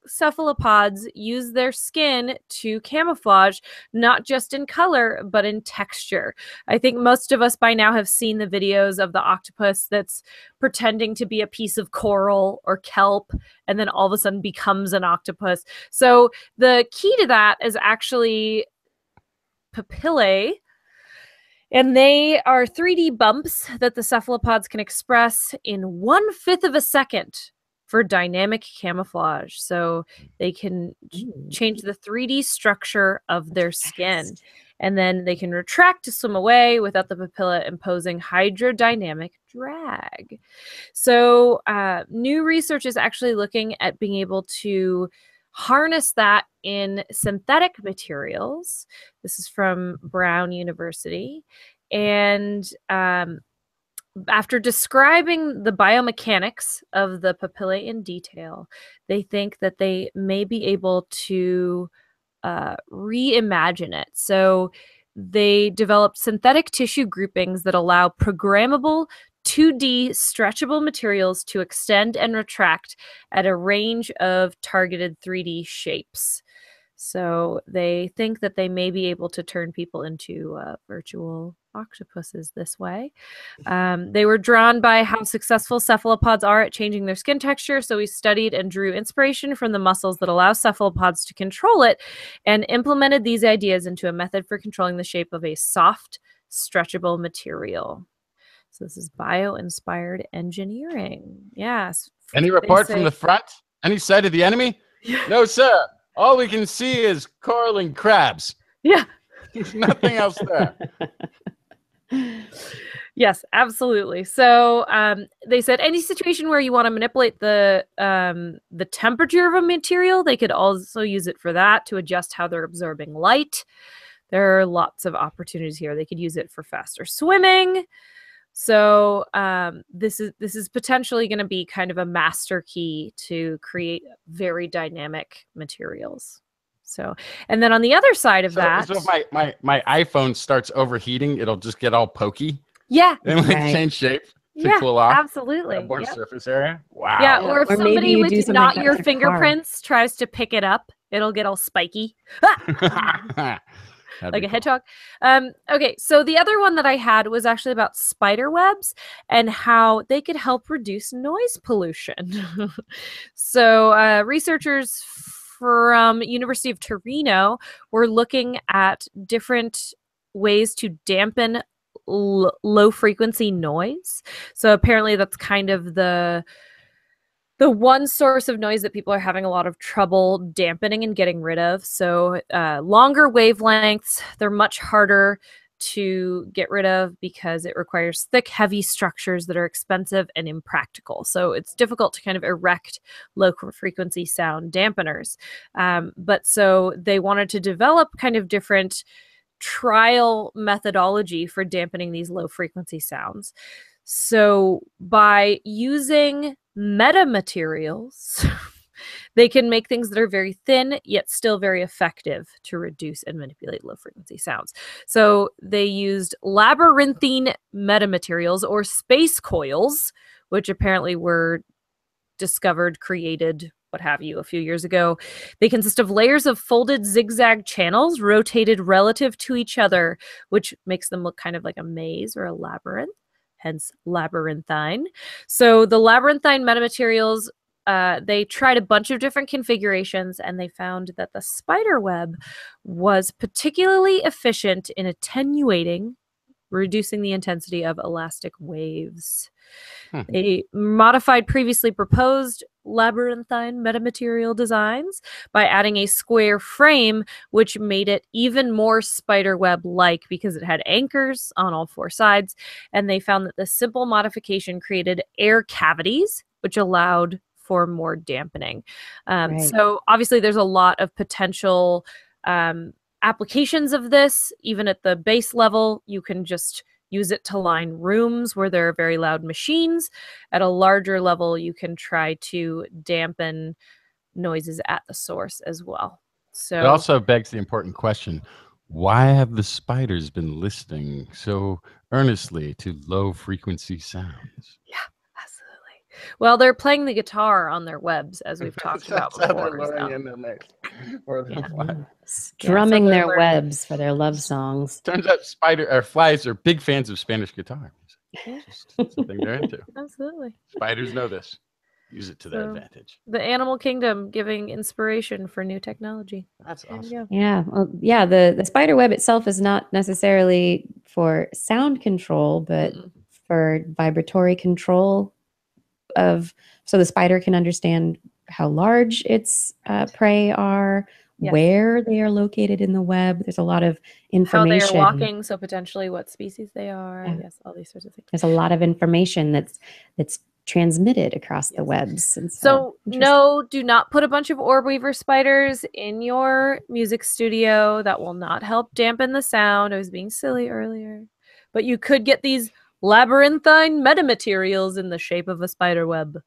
cephalopods use their skin to camouflage, not just in color, but in texture. I think most of us by now have seen the videos of the octopus that's pretending to be a piece of coral or kelp, and then all of a sudden becomes an octopus. So the key to that is actually papillae, and they are 3D bumps that the cephalopods can express in 1/5 of a second for dynamic camouflage. So they can change the 3D structure of their skin. And then they can retract to swim away without the papilla imposing hydrodynamic drag. So new research is actually looking at being able to harness that in synthetic materials. This is from Brown University. And after describing the biomechanics of the papillae in detail, they think that they may be able to reimagine it. So they developed synthetic tissue groupings that allow programmable 2D stretchable materials to extend and retract at a range of targeted 3D shapes. So they think that they may be able to turn people into virtual octopuses this way. They were drawn by how successful cephalopods are at changing their skin texture. So we studied and drew inspiration from the muscles that allow cephalopods to control it and implemented these ideas into a method for controlling the shape of a soft, stretchable material. So this is bio-inspired engineering. Yes. Any report from the front? Any sight of the enemy? No, sir. All we can see is coral and crabs. Yeah. There's nothing else there. Yes, absolutely. So they said any situation where you want to manipulate the temperature of a material, they could also use it for that to adjust how they're absorbing light. There are lots of opportunities here. They could use it for faster swimming. So this is potentially going to be kind of a master key to create very dynamic materials. So, and then on the other side of that, so if my iPhone starts overheating, it'll just get all pokey. Yeah, and change shape to cool off. Absolutely. More surface area. Wow. Yeah, or if somebody with not your fingerprints car. tries to pick it up, it'll get all spiky. Like a hedgehog. Okay, so the other one that I had was actually about spider webs and how they could help reduce noise pollution. So researchers from University of Torino were looking at different ways to dampen low frequency noise. So apparently that's kind of the the one source of noise that people are having a lot of trouble dampening and getting rid of. So longer wavelengths, they're much harder to get rid of because it requires thick, heavy structures that are expensive and impractical. So it's difficult to kind of erect low frequency sound dampeners. But so they wanted to develop kind of different trial methodology for dampening these low frequency sounds. So by using metamaterials, they can make things that are very thin, yet still very effective to reduce and manipulate low frequency sounds. So they used labyrinthine metamaterials or space coils, which apparently were discovered, created, what have you, a few years ago. They consist of layers of folded zigzag channels rotated relative to each other, which makes them look kind of like a maze or a labyrinth, hence labyrinthine. So the labyrinthine metamaterials, they tried a bunch of different configurations, and they found that the spider web was particularly efficient in attenuating, reducing the intensity of elastic waves. They modified previously proposed labyrinthine metamaterial designs by adding a square frame, which made it even more spiderweb-like because it had anchors on all four sides. And they found that the simple modification created air cavities, which allowed for more dampening. Right. So obviously there's a lot of potential applications of this. Even at the base level, you can just use it to line rooms where there are very loud machines. At a larger level, you can try to dampen noises at the source as well. So it also begs the important question: why have the spiders been listening so earnestly to low frequency sounds? yeah, absolutely. Well, they're playing the guitar on their webs, as we've talked about before. Strumming so their they're webs for their love songs. Turns out flies are big fans of Spanish guitar music. Just something they're into. Absolutely. Spiders know this. Use it to their So, advantage. The animal kingdom giving inspiration for new technology. That's There you awesome. go. Yeah, well, yeah. The spider web itself is not necessarily for sound control, but for vibratory control of, so the spider can understand how large its prey are, Yes. where they are located in the web. There's a lot of information. How they are walking, so potentially what species they are. Yeah. Yes, all these sorts of things. There's a lot of information that's transmitted across the webs. And So no, do not put a bunch of orb weaver spiders in your music studio. That will not help dampen the sound. I was being silly earlier. But you could get these labyrinthine metamaterials in the shape of a spider web.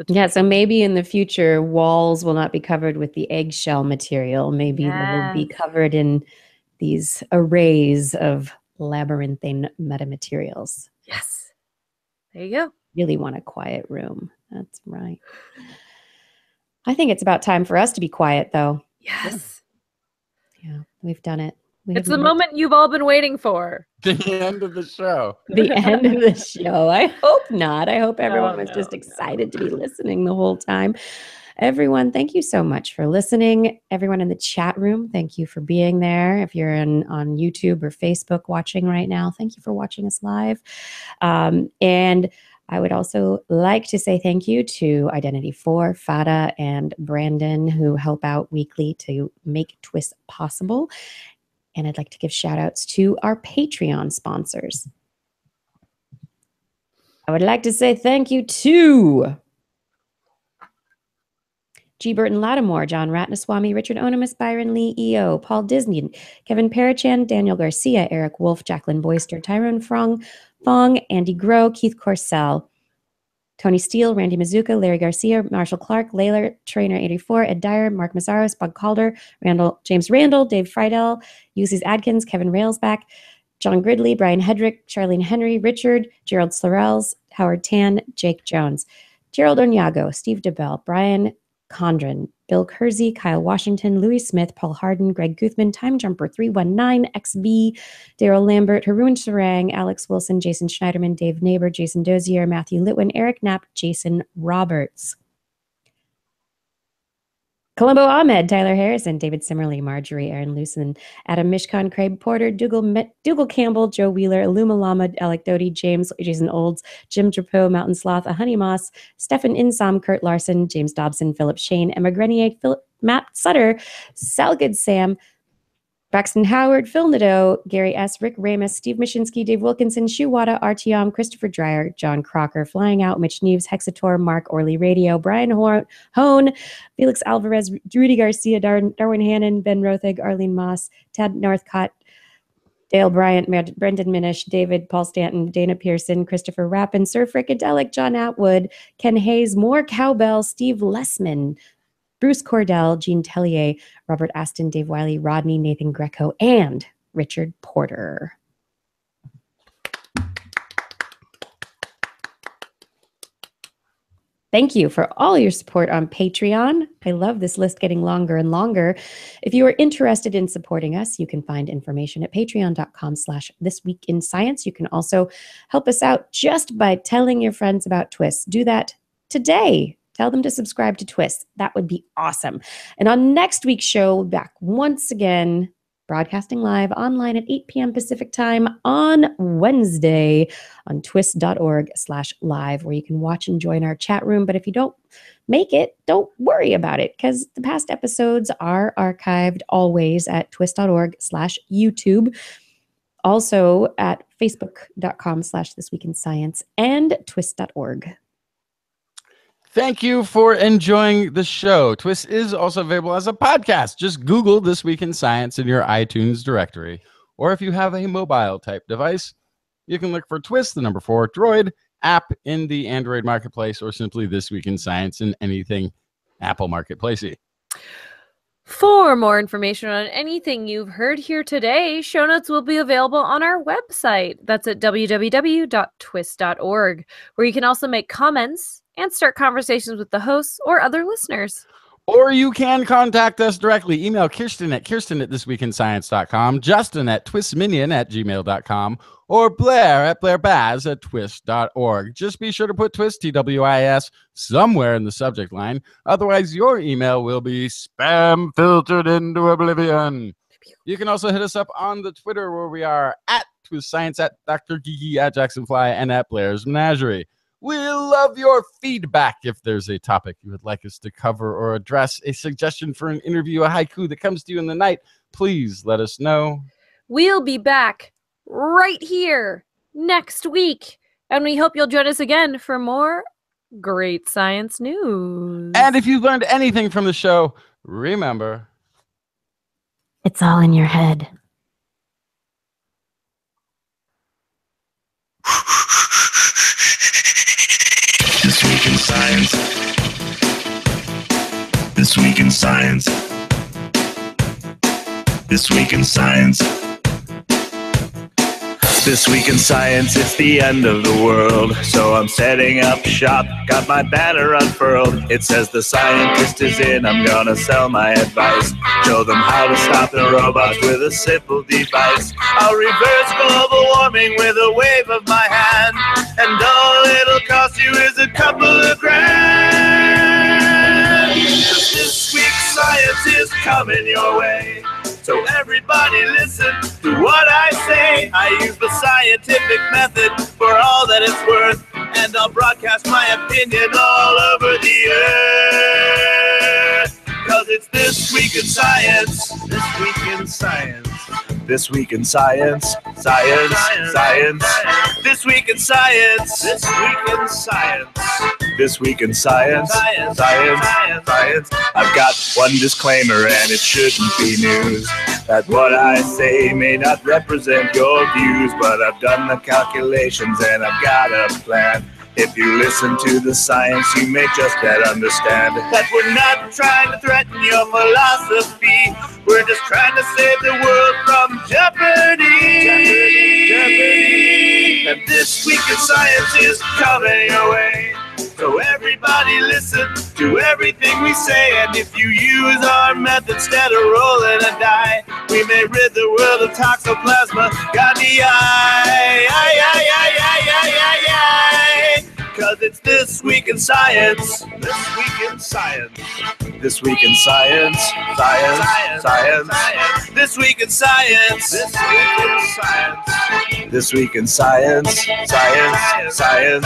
Yeah, so maybe in the future, walls will not be covered with the eggshell material. Maybe they will be covered in these arrays of labyrinthine metamaterials. Yes. There you go. Really want a quiet room. That's right. I think it's about time for us to be quiet, though. Yes. Yeah, we've done it. It's the moment you've all been waiting for. The end of the show. The end of the show. I hope not. I hope everyone was just excited to be listening the whole time. Everyone, thank you so much for listening. Everyone in the chat room, thank you for being there. If you're on YouTube or Facebook watching right now, thank you for watching us live. And I would also like to say thank you to Identity 4, Fada, and Brandon, who help out weekly to make TWIS possible. And I'd like to give shout outs to our Patreon sponsors. I would like to say thank you to G. Burton Lattimore, John Ratnaswamy, Richard Onimus, Byron Lee, E.O., Paul Disney, Kevin Parachan, Daniel Garcia, Eric Wolf, Jacqueline Boyster, Tyrone Fong, Andy Groh, Keith Corsell, Tony Steele, Randy Mazuka, Larry Garcia, Marshall Clark, Layla, Trainer 84, Ed Dyer, Mark Mazzaros, Bug Calder, James Randall, Dave Friedel, Ulysses Adkins, Kevin Railsback, John Gridley, Brian Hedrick, Charlene Henry, Richard, Gerald Slorels, Howard Tan, Jake Jones, Gerald Onyago, Steve DeBell, Brian Condren, Bill Kersey, Kyle Washington, Louis Smith, Paul Harden, Greg Guthman, Time Jumper 319, XB, Daryl Lambert, Haroon Sarang, Alex Wilson, Jason Schneiderman, Dave Neighbor, Jason Dozier, Matthew Litwin, Eric Knapp, Jason Roberts. Columbo Ahmed, Tyler Harrison, David Simmerly, Marjorie Aaron Lucen, Adam Mishkan, Craig Porter, Dougal Campbell, Joe Wheeler, Iluma Lama, Alec Doty, Jason Olds, Jim Drapeau, Mountain Sloth, A Honey Moss, Stefan Insam, Kurt Larson, James Dobson, Philip Shane, Emma Grenier, Matt Sutter, Salgood Sam, Braxton Howard, Phil Nadeau, Gary S., Rick Ramus, Steve Mishinsky, Dave Wilkinson, Shuwada, Artyom, Christopher Dreyer, John Crocker, Flying Out, Mitch Neves, Hexator, Mark Orley Radio, Brian Hone, Felix Alvarez, Rudy Garcia, Darwin Hannon, Ben Rothig, Arlene Moss, Ted Northcott, Dale Bryant, Brendan Minish, David Paul Stanton, Dana Pearson, Christopher Rappin, Sir Fricadelic, John Atwood, Ken Hayes, Moore Cowbell, Steve Lessman, Bruce Cordell, Gene Tellier, Robert Aston, Dave Wiley, Rodney, Nathan Greco, and Richard Porter. Thank you for all your support on Patreon. I love this list getting longer and longer. If you are interested in supporting us, you can find information at patreon.com/thisweekinscience. You can also help us out just by telling your friends about TWIS. Do that today. Tell them to subscribe to TWIS. That would be awesome. And on next week's show, we'll be back once again, broadcasting live online at 8 p.m. Pacific time on Wednesday on twis.org/live, where you can watch and join our chat room. But if you don't make it, don't worry about it, because the past episodes are archived always at twis.org/YouTube. Also at facebook.com/thisweekinscience and twis.org. Thank you for enjoying the show. TWIS is also available as a podcast. Just Google This Week in Science in your iTunes directory. Or if you have a mobile type device, you can look for TWIS, the number 4, Droid app in the Android marketplace, or simply This Week in Science in anything Apple marketplacey. For more information on anything you've heard here today, show notes will be available on our website. That's at www.twis.org, where you can also make comments and start conversations with the hosts or other listeners. Or you can contact us directly. Email Kirsten at thisweekinscience.com, Justin at twistminion@gmail.com, or Blair at blairbaz@twist.org. Just be sure to put TWIS, TWIS, somewhere in the subject line. Otherwise, your email will be spam filtered into oblivion. You can also hit us up on the Twitter, where we are at TWIScience, at Dr. Kiki, at JacksonFly, and at Blair's Menagerie. We love your feedback. If there's a topic you would like us to cover or address, a suggestion for an interview, a haiku that comes to you in the night, please let us know. We'll be back right here next week, and we hope you'll join us again for more great science news. And if you've learned anything from the show, remember, it's all in your head. This Week in Science. This Week in Science. This Week in Science. This Week in Science, it's the end of the world. So I'm setting up shop, got my banner unfurled. It says the scientist is in, I'm gonna sell my advice. Show them how to stop the robots with a simple device. I'll reverse global warming with a wave of my hand. And all it'll cost you is a couple of grand. 'Cause this week's science is coming your way. So everybody listen to what I say. I use the scientific method for all that it's worth, and I'll broadcast my opinion all over the earth. 'Cause it's This Week in Science. This Week in Science. This Week in Science. Science. Science. This Week in Science. This Week in Science. This Week in Science. Science. Science. I've got one disclaimer, and it shouldn't be news, that what I say may not represent your views, but I've done the calculations and I've got a plan. If you listen to the science, you may just better understand that we're not trying to threaten your philosophy. We're just trying to save the world from jeopardy. Jeopardy. And This Week in Science is coming your way. So everybody listen to everything we say. And if you use our method instead of rolling a die, we may rid the world of toxoplasma. Got the eye. Cause it's This Week in Science. This Week in Science. This Week in Science. Science. Science. This Week in Science. This Week in Science. This Week in Science. Science. Science.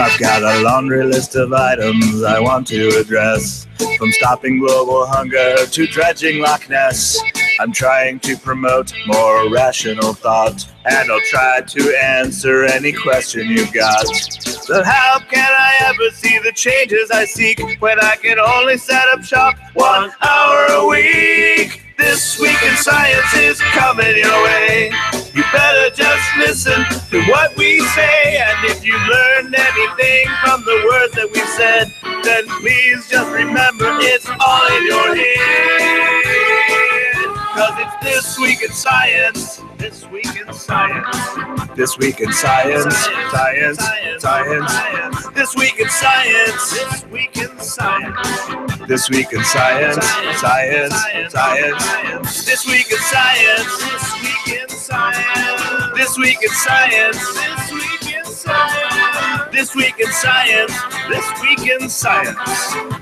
I've got a laundry list of items I want to address. From stopping global hunger to dredging Loch Ness. I'm trying to promote more rational thought, and I'll try to answer any question you've got. But how can I ever see the changes I seek when I can only set up shop 1 hour a week? This Week in Science is coming your way. You better just listen to what we say. And if you learned anything from the words that we said, then please just remember it's all in your head. Cause it's This Week in Science. This Week in Science. This Week in Science. Science. Science. This Week in Science. This Week in Science. This Week in Science. Science. Science. This Week in Science. This Week in Science. This Week in Science. This Week in Science. This Week in Science. This Week in Science.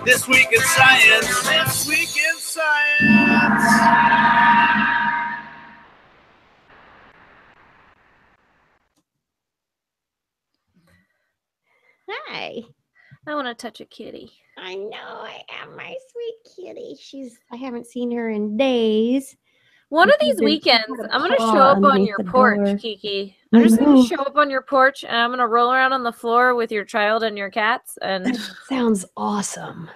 This Week in Science. This Week in Science. Hi. I want to touch a kitty. I know I am my sweet kitty. I haven't seen her in days. One of She's these been weekends, taking a I'm going to paw show up on underneath your the porch, door. Kiki. I I'm just going know. to show up on your porch and I'm going to roll around on the floor with your child and your cats. And That sounds awesome.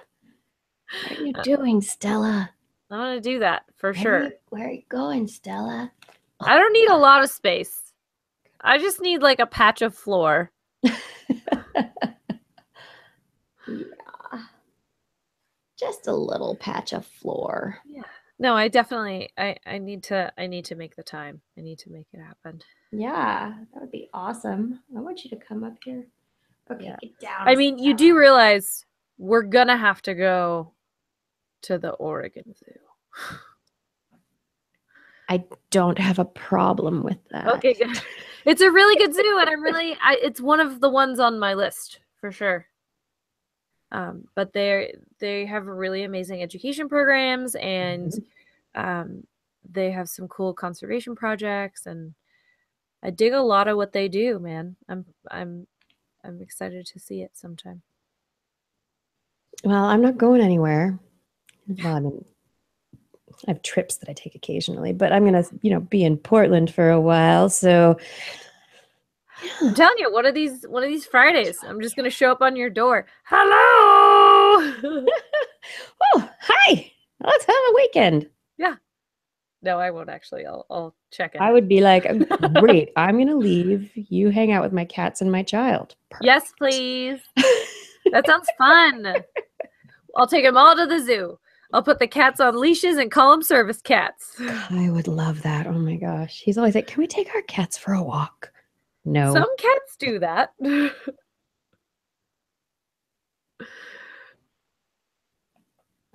What are you doing, Stella? I'm going to do that for sure. Where are you going, Stella? I don't need a lot of space. I just need like a patch of floor. Yeah. Just a little patch of floor. Yeah. No, I definitely I need to make the time. I need to make it happen. Yeah, that would be awesome. I want you to come up here. Okay, Yeah. get down. I mean, you do realize we're gonna have to go to the Oregon Zoo. I don't have a problem with that. Okay, good. It's a really good zoo, and it's one of the ones on my list for sure. But they have really amazing education programs, and they have some cool conservation projects, and I dig a lot of what they do, man. I'm excited to see it sometime. Well, I'm not going anywhere. Well, I have trips that I take occasionally, but I'm gonna, be in Portland for a while. So I'm telling you, one of these Fridays, I'm just gonna show up on your door. Hello. oh, hi. Let's have a weekend. Yeah. No, I won't actually. I'll check in. I would be like, great. I'm gonna leave. You hang out with my cats and my child. Perfect. Yes, please. That sounds fun. I'll take them all to the zoo. I'll put the cats on leashes and call them service cats. I would love that. Oh my gosh. He's always like, can we take our cats for a walk? No. Some cats do that.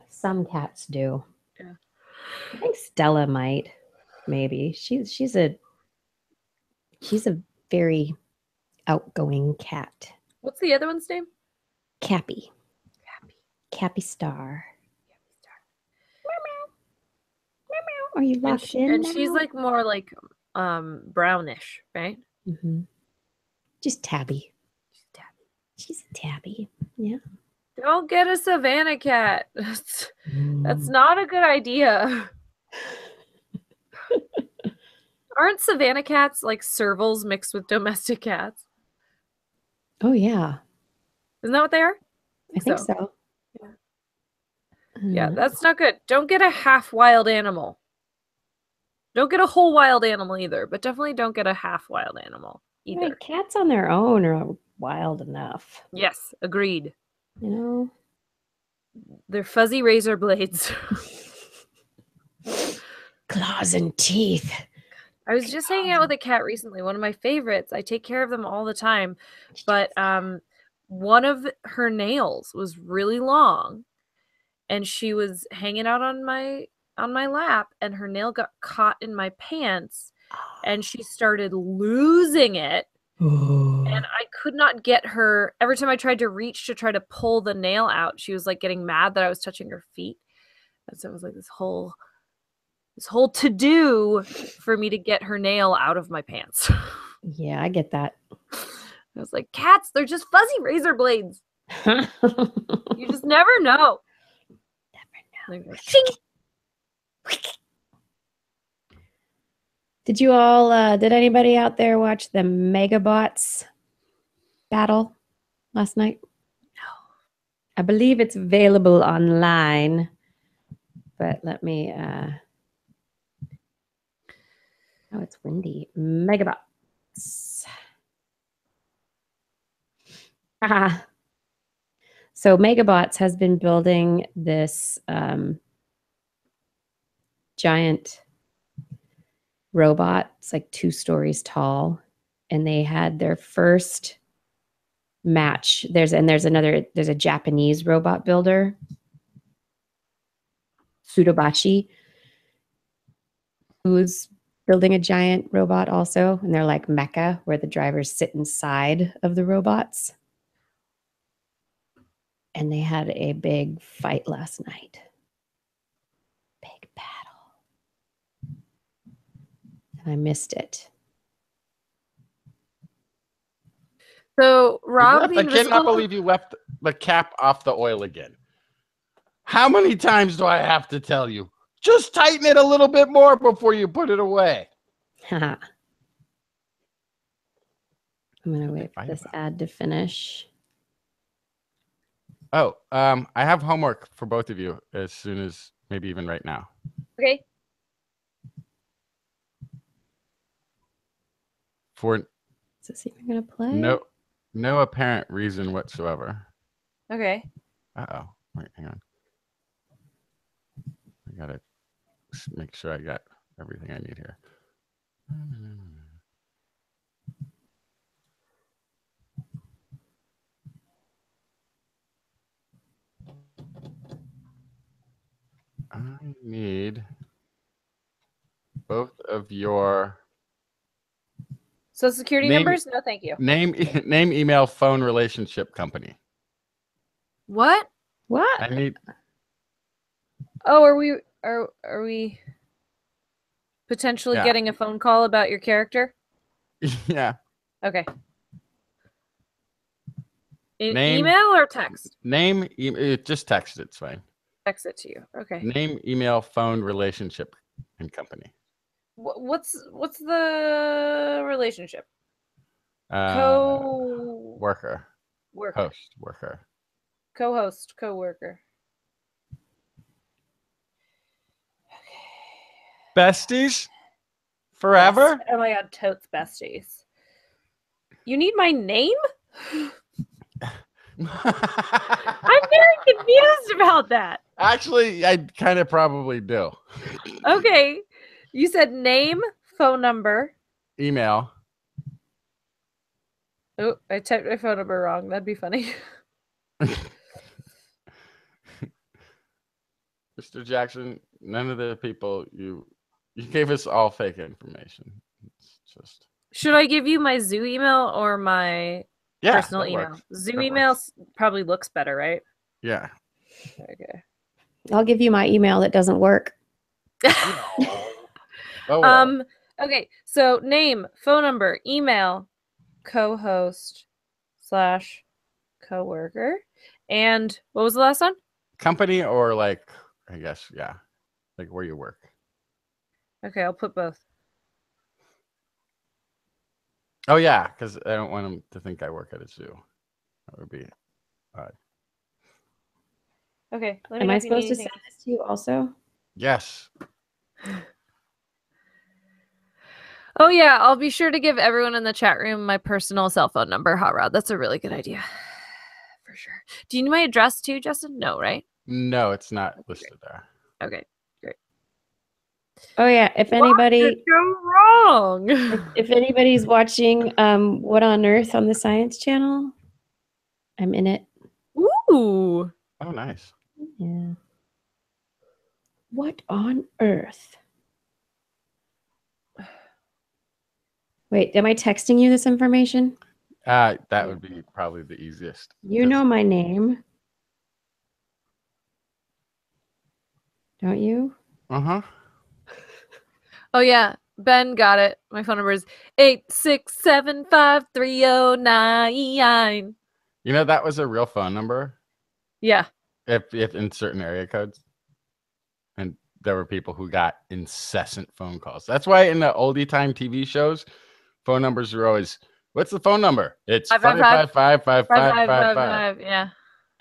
Some cats do. Yeah. I think Stella might. Maybe. She's a very outgoing cat. What's the other one's name? Cappy. Cappy Star. Are you locked in? And now? she's like more like brownish, right? Mm-hmm. Just Tabby. She's a Tabby. Yeah. Don't get a Savannah cat. That's not a good idea. Aren't Savannah cats like servals mixed with domestic cats? Oh yeah. Isn't that what they are? I think so. Yeah. Yeah, that's not good. Don't get a half wild animal. Don't get a whole wild animal either, but definitely don't get a half wild animal either. Right, cats on their own are wild enough. Yes, agreed. They're fuzzy razor blades. Claws and teeth. I was just hanging out with a cat recently, one of my favorites. I take care of them all the time, but one of her nails was really long, and she was hanging out on my lap, and her nail got caught in my pants, and she started losing it. And I could not get her. Every time I tried to reach to try to pull the nail out, she was like getting mad that I was touching her feet. And so it was like this whole to-do for me to get her nail out of my pants. Yeah, I get that. I was like, cats, they're just fuzzy razor blades. You just never know. Never know. Did you all, did anybody out there watch the Megabots battle last night? No. I believe it's available online, but let me, oh, it's windy. Megabots. Ah. So Megabots has been building this giant robot. It's like 2 stories tall, and they had their first match. There's a Japanese robot builder, Sudobashi, who's building a giant robot also, and they're like mecha, where the drivers sit inside of the robots. And they had a big fight last night. Big battle. And I missed it. So Rob, I cannot believe you left the cap off the oil again. How many times do I have to tell you? Just tighten it a little bit more before you put it away. I'm going to wait for this ad to finish. Oh, I have homework for both of you as soon as maybe even right now. Okay. For Is this even going to play? no apparent reason whatsoever. Okay. Uh-oh. Wait, hang on. I gotta make sure I got everything I need here. I need both of your Social security numbers? No, thank you. name, email, phone, relationship, company. What? What? I need. Oh, are we potentially Yeah. getting a phone call about your character? Yeah. Okay. Name, email or text? Name, just text it. It's fine. Text it to you. Okay. Name, email, phone, relationship, and company. What's the relationship? Worker. Host. Worker. Co-host. Co-worker. Besties? Forever? Oh my god, totes besties. You need my name? I'm very confused about that. Actually, I kind of probably do. Okay. You said name, phone number. Email. Oh, I typed my phone number wrong. That'd be funny. Mr. Jackson, none of the people you gave us all fake information. It's just. Should I give you my zoo email or my personal email? Works. Zoo email probably looks better, right? Yeah. Okay. I'll give you my email that doesn't work. Oh, well. Okay, so name, phone number, email, co-host / co-worker, and what was the last one? Company or like, I guess, yeah, like where you work. Okay, I'll put both. Oh yeah, because I don't want them to think I work at a zoo. That would be odd. Okay. Am I supposed to send this to you also? Yes. Oh yeah, I'll be sure to give everyone in the chat room my personal cell phone number. Hot Rod, that's a really good idea. For sure. Do you need my address too, Justin? No, right? No, it's not listed there. Okay, great. Oh yeah, if anybody What did go wrong? if anybody's watching What on Earth on the Science Channel, I'm in it. Ooh. Oh, nice. Yeah. What on earth? Wait, am I texting you this information? That would be probably the easiest. You know my name. Don't you? Uh-huh. Oh yeah, Ben got it. My phone number is 8675309. You know, that was a real phone number Yeah. if in certain area codes. And there were people who got incessant phone calls. That's why in the oldie time TV shows, phone numbers are always, what's the phone number? It's 555-5555. Yeah.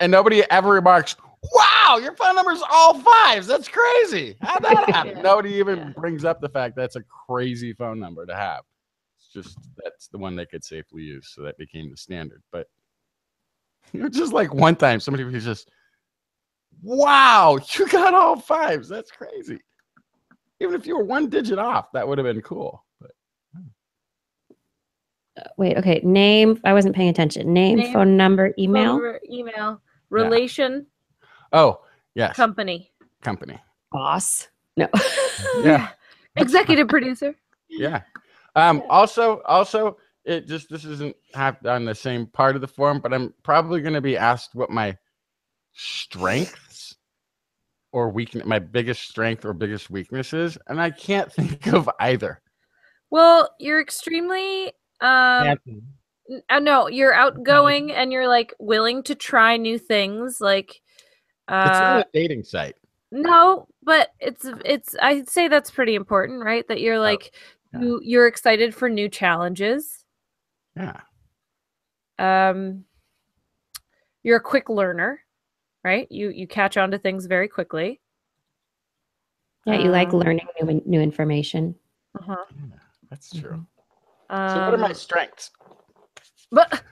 And nobody ever remarks, wow, your phone number's all fives. That's crazy. How'd that happen? Yeah. Nobody even brings up the fact that's a crazy phone number to have. It's just that's the one they could safely use. So that became the standard. But just like one time somebody was just, wow, you got all fives. That's crazy. Even if you were one digit off, that would have been cool. But Wait, okay. Name. I wasn't paying attention. Name, phone number, email. Email. Relation. oh, yes. Company. Boss. No. Yeah. Executive producer. Yeah. Also, it just this isn't on the same part of the form, but I'm probably going to be asked what my strengths or weakness, my biggest strength or biggest weakness is, and I can't think of either. Well, you're extremely no, you're outgoing and you're like willing to try new things. Like It's not a dating site. no, but it's I'd say that's pretty important, right? That you're like you're excited for new challenges. Yeah. You're a quick learner, right? You catch on to things very quickly. Yeah, you like learning new information. Uh-huh. Yeah, that's true. So what are my strengths? But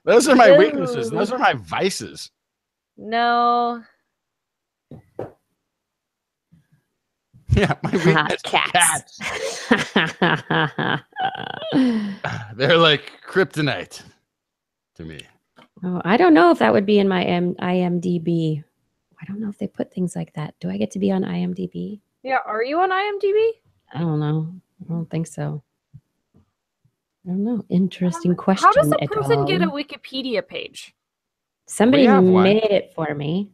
those are my weaknesses. Those are my vices. No. Yeah, my weakness. Cats. They're like kryptonite to me. Oh, I don't know if that would be in my IMDb. I don't know if they put things like that. Do I get to be on IMDb? Yeah, are you on IMDb? I don't know. I don't think so. I don't know. Interesting question. How does a person get a Wikipedia page? Somebody have one. made it for me.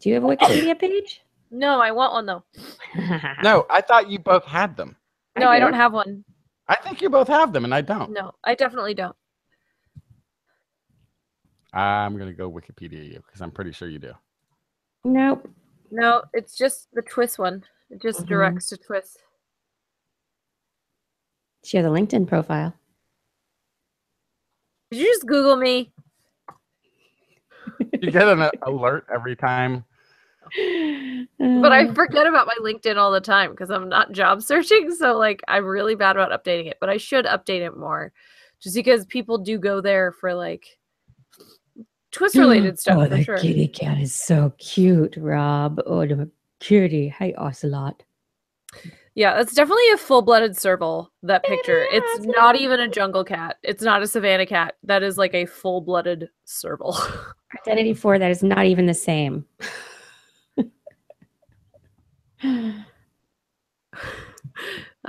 Do you have a Wikipedia page? No, I want one though. No, I thought you both had them. No, I don't have one. I think you both have them, and I don't. No, I definitely don't. I'm gonna go Wikipedia you because I'm pretty sure you do. Nope. No, it's just the TWIS one. It just directs to TWIS. She has a LinkedIn profile. Did you just Google me? You get an alert every time. But I forget about my LinkedIn all the time because I'm not job searching. So like I'm really bad about updating it, but I should update it more just because people do go there for like TWIS related stuff. Oh, for the sure. kitty cat is so cute, Rob. Oh, the cutie. Hey, Ocelot. Yeah, that's definitely a full-blooded serval, that picture. It's not even a jungle cat. It's not a savanna cat. That is like a full-blooded serval. Identity 4, that is not even the same.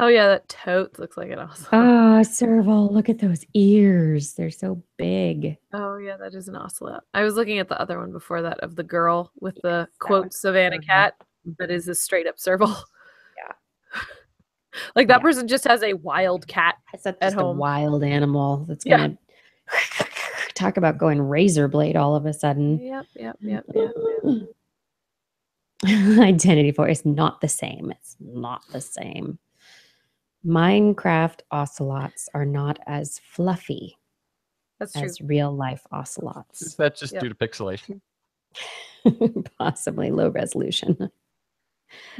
Oh yeah, that tote looks like an ocelot. Oh, serval. Look at those ears. They're so big. Oh yeah, that is an ocelot. I was looking at the other one before that of the girl with the quote savanna cat that is a straight up serval. Yeah. Like that person just has a wild cat It's just at a home. wild animal that's going to talk about going razor blade all of a sudden. Yep. Identity 4 is not the same. It's not the same. Minecraft ocelots are not as fluffy That's true. as real life ocelots. Is that just due to pixelation? Possibly low resolution.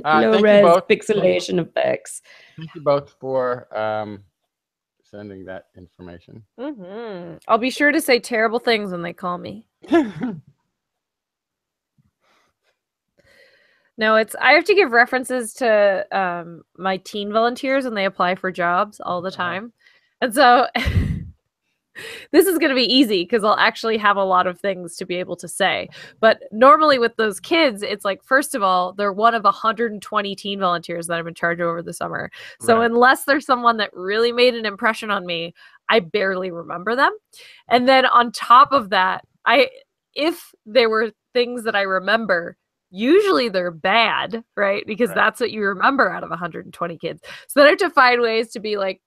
Thank Low you res both. pixelation effects. Thank you both for sending that information. I'll be sure to say terrible things when they call me. No, I have to give references to my teen volunteers when they apply for jobs all the time. And so this is going to be easy because I'll actually have a lot of things to be able to say. But normally with those kids, it's like, first of all, they're one of 120 teen volunteers that I'm in charge of over the summer. So unless there's someone that really made an impression on me, I barely remember them. And then on top of that, if there were things that I remember, usually they're bad, right? Because that's what you remember out of 120 kids. So then I have to find ways to be like,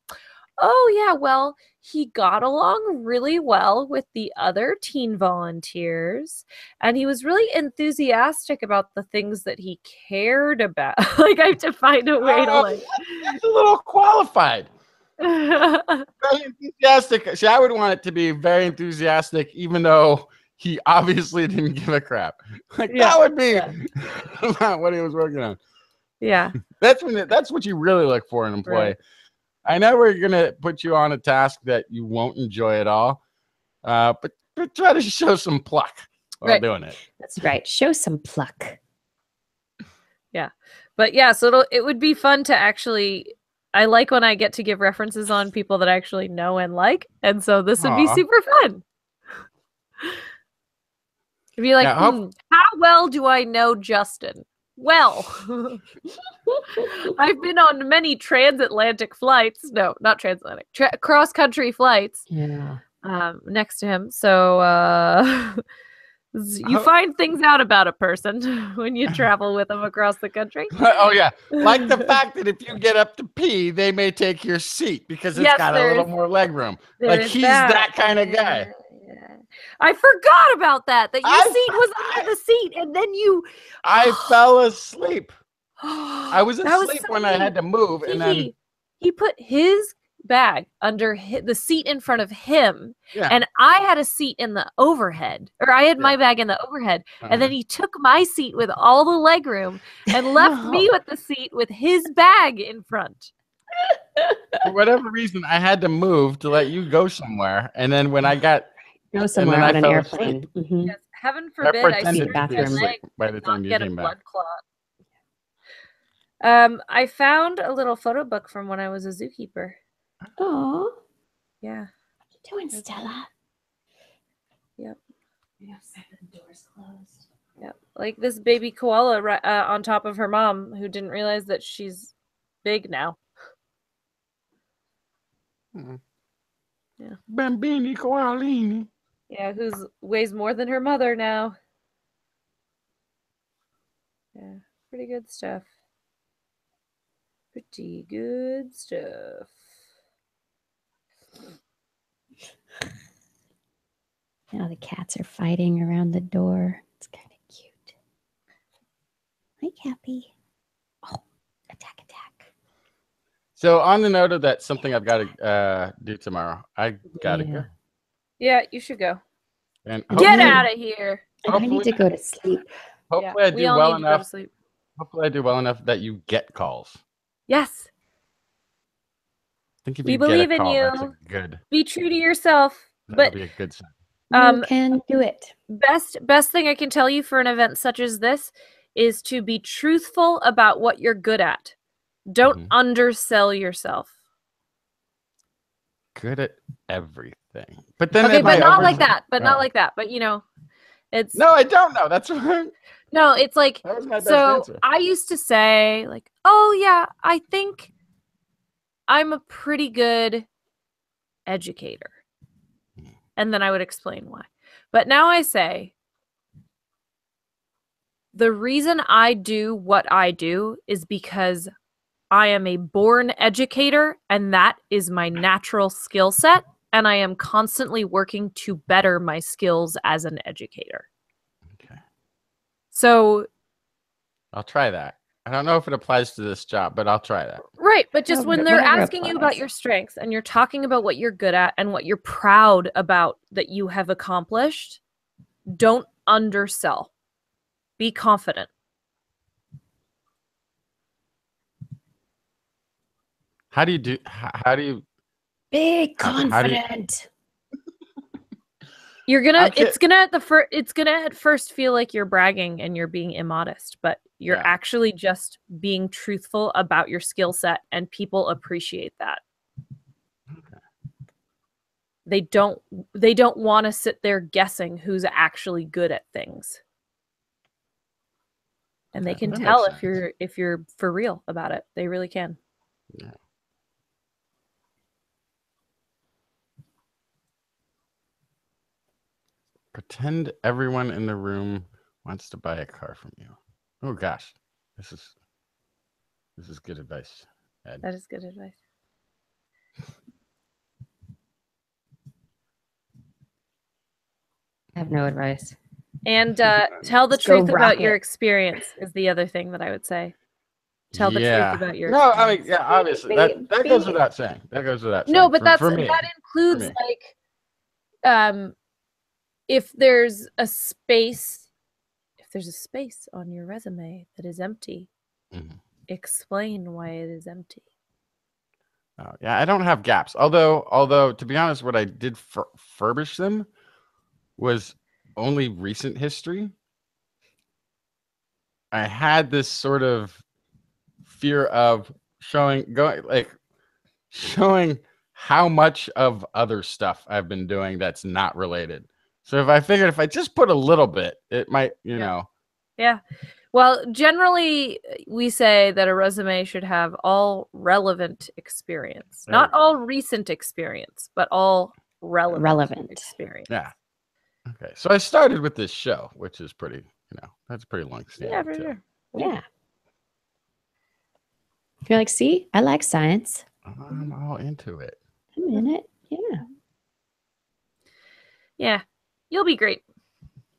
oh yeah, well, he got along really well with the other teen volunteers, and he was really enthusiastic about the things that he cared about. Like, I have to find a way to like. That's a little qualified. Very enthusiastic. See, I would want it to be very enthusiastic, even though he obviously didn't give a crap. Like that would be what he was working on. Yeah, that's what you really look for in an employee. Right. I know we're gonna put you on a task that you won't enjoy at all, but try to show some pluck while doing it. That's right. Show some pluck. Yeah, but yeah, so it would be fun to actually. I like when I get to give references on people that I actually know and like, and so this would be super fun. It'd be like, how well do I know Justin? Well, I've been on many transatlantic flights. No, not transatlantic. Cross-country flights. Yeah. Next to him. So you find things out about a person when you travel with them across the country. Oh, yeah. Like the fact that if you get up to pee, they may take your seat because it's got a little more leg room. Like he's that kind of guy. I forgot about that your seat was under the seat, and then I fell asleep. I was asleep when I had to move, and then he put his bag under the seat in front of him, and I had a seat in the overhead, or I had my bag in the overhead, and then he took my seat with all the leg room and left me with the seat with his bag in front. For whatever reason, I had to move to let you go somewhere, and then when I got somewhere on an airplane. Mm-hmm. Yes, heaven forbid I see bathroom by the time you get came a blood back. Clot. I found a little photo book from when I was a zookeeper. Oh, yeah. What you doing, Stella? Yep. We have 7 doors closed. Yep. Like this baby koala on top of her mom, who didn't realize that she's big now. Yeah. Bambini koalini. Yeah, who weighs more than her mother now. Yeah, pretty good stuff. Pretty good stuff. Now the cats are fighting around the door. It's kind of cute. Hi, Guppy. Oh, attack. So on the note of that, something I've got to do tomorrow. I got to go. Yeah, you should go. And get out of here. I need to go to sleep. Hopefully I do well enough. Hopefully I do well enough that you get calls. Yes. I think if we you believe get a call, in you. that's a good. Be true to yourself. That'll be a good sign. You can do it. Best thing I can tell you for an event such as this is to be truthful about what you're good at. Don't undersell yourself. Good at everything. But then but not like that. But not like that. But it's no, I don't know. That's right. No, it's like that was my best so answer. I used to say like, oh yeah, I think I'm a pretty good educator. And then I would explain why. But now I say the reason I do what I do is because I am a born educator, and that is my natural skill set, and I am constantly working to better my skills as an educator. Okay. So I'll try that. I don't know if it applies to this job, but I'll try that. Right, but just when they're asking you about your strengths and you're talking about what you're good at and what you're proud about that you have accomplished, don't undersell. Be confident. How do you be confident? You're gonna it's gonna at first feel like you're bragging and you're being immodest, but You're Yeah. actually just being truthful about your skill set, and people appreciate that. They don't want to sit there guessing who's actually good at things. And they can That tell makes if you're for real about it. They really can. Yeah. Pretend everyone in the room wants to buy a car from you. Oh gosh, this is good advice, Ed. That is good advice. I have no advice. And tell the Just go truth about your rocket. experience is the other thing that I would say. Tell the Yeah. truth about your No, experience. I mean, yeah, obviously that goes without saying. That goes without saying. No, but for me. that includes me. like if there's a space on your resume that is empty, explain why it is empty. Oh, yeah, I don't have gaps. Although to be honest, what I did furbish them was only recent history. I had this sort of fear of showing how much of other stuff I've been doing that's not related. So if I figured if I just put a little bit, it might, you know. Yeah. Well, generally we say that a resume should have all relevant experience. There Not we go. all recent experience, but all relevant experience. Yeah. Okay. So I started with this show, which is pretty, that's pretty long standing. Yeah, for sure. Yeah. You're like, see, I like science. I'm all into it. I'm in it. Yeah. Yeah. You'll be great.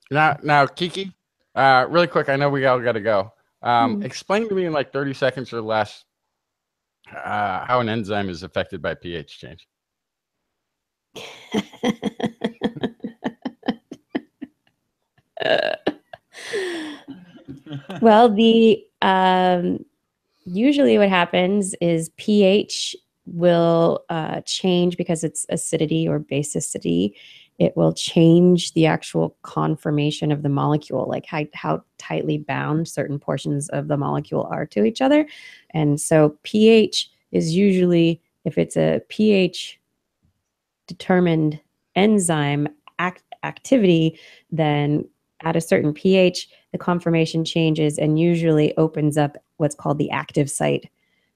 Now, Kiki, really quick, I know we all got to go. Explain to me in like 30 seconds or less how an enzyme is affected by pH change. Well, the usually what happens is pH will change because it's acidity or basicity. It will change the actual conformation of the molecule, like how tightly bound certain portions of the molecule are to each other. And so pH is usually, if it's a pH determined enzyme activity, then at a certain pH, the conformation changes and usually opens up what's called the active site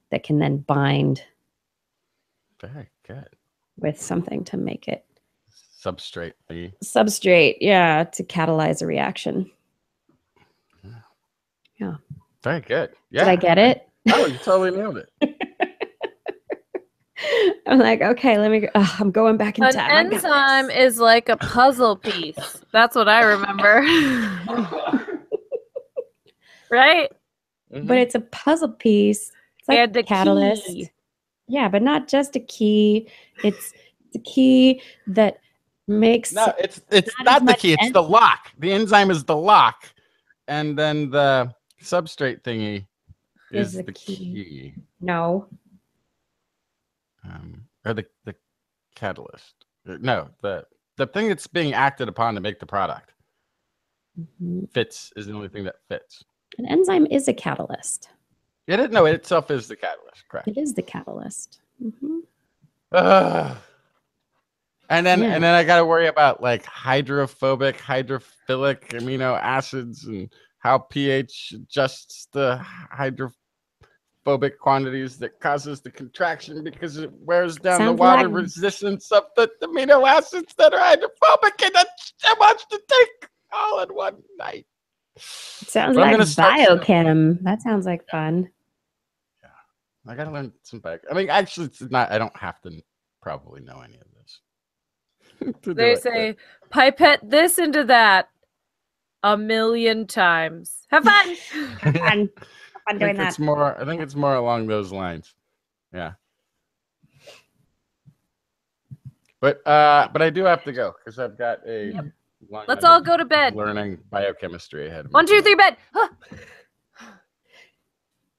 that can then bind Very good. with something to make it Substrate thingy. substrate, yeah, to catalyze a reaction. Yeah. Very good. Yeah. Did I get it? Oh, you totally nailed it. I'm like, okay, let me. I'm going back in An time. I got enzyme this. is like a puzzle piece. That's what I remember. Right? But it's a puzzle piece. It's like And a the catalyst. key. Yeah, but not just a key. It's the key that makes. No, it's not not as the much key. It's the lock. The enzyme is the lock, and then the substrate thingy is the the key. No. Or the catalyst. No, the thing that's being acted upon to make the product fits is the only thing that fits. An enzyme is a catalyst. It itself is the catalyst. Correct. It is the catalyst. And then I got to worry about like hydrophilic amino acids and how pH adjusts the hydrophobic quantities that causes the contraction because it wears down the water resistance of the amino acids that are hydrophobic, and that's too much to take all in one night. Sounds like biochem. That sounds like fun. Yeah, I got to learn some back. I mean, actually, it's not. I don't have to probably know any of this. They say pipette this into that 1,000,000 times. Have fun. Have fun doing that. I think it's more along those lines. Yeah. But I do have to go because I've got a. Yep. Let's all go to bed. Learning biochemistry ahead of me. 1, 2, 3, bed. Huh.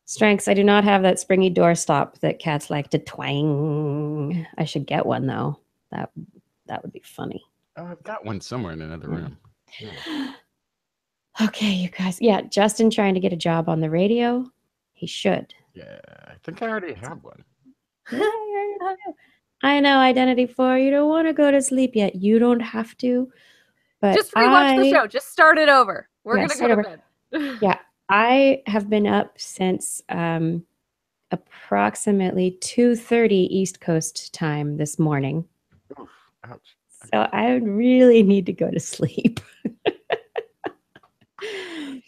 Strengths. I do not have that springy doorstop that cats like to twang. I should get one though. That would be funny. Oh, I've got one somewhere in another room. Yeah. Okay, you guys. Yeah, Justin trying to get a job on the radio. He should. Yeah, I think I already have one. I know, Identity 4. You don't want to go to sleep yet. You don't have to. But Just rewatch the show. Just start it over. We're Yeah, gonna start go to over. bed. Yeah, I have been up since approximately 2:30 East Coast time this morning. Oof, ouch. So I really need to go to sleep. I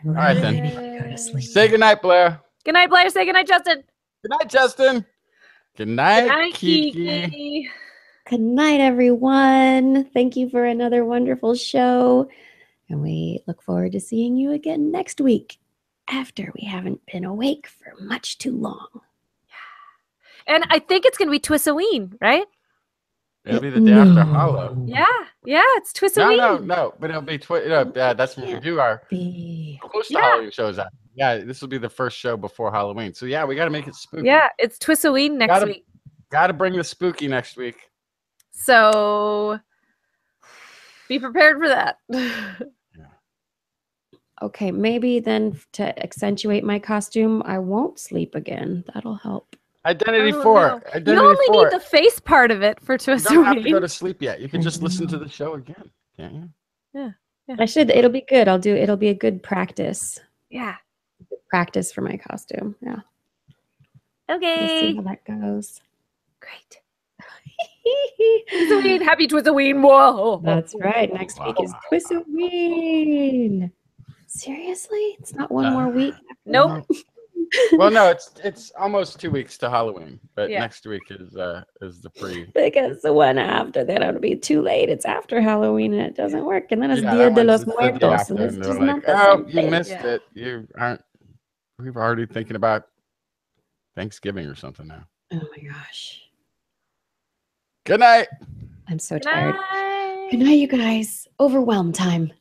All right, really then. need to go to sleep. Say goodnight, Blair. Good night, Blair. Say good night, Justin. Good night, Justin. Good night, Good night, Kiki. Kiki. Good night, everyone. Thank you for another wonderful show. And we look forward to seeing you again next week after we haven't been awake for much too long. And I think it's gonna be Twissoween, right? It'll be the day after Hollow. Yeah, it's Twissoween. No, but it'll be that's when we do our close to Yeah. Halloween shows. Yeah, this will be the first show before Halloween. So yeah, we got to make it spooky. Yeah, it's Twissoween next week. Got to bring the spooky next week. So be prepared for that. Okay, maybe then to accentuate my costume, I won't sleep again. That'll help. Identity Oh, 4. no. Identity You only 4. need the face part of it for You don't have to go Twissoween. to sleep yet. You can just listen to the show again, can't you? Yeah. I should. It'll be good. It'll be a good practice. Yeah. Practice for my costume. Yeah. We'll Okay. see how that goes. Great. Twissoween. Happy Twissoween. Whoa. That's right. Next week is Twissoween. Seriously? It's not one more week? Nope. Well, no, it's almost 2 weeks to Halloween, but Yeah. next week is the pre. Because the one after that it'll be too late. It's after Halloween and it doesn't work. And then it's Yeah, Dia that de one's los the day Muertos. after, And it's and just they're not like, the oh, same you thing. missed Yeah. it. You aren't. We're already thinking about Thanksgiving or something now. Oh my gosh. Good night. I'm so Good tired. night. Good night, you guys. Overwhelm time.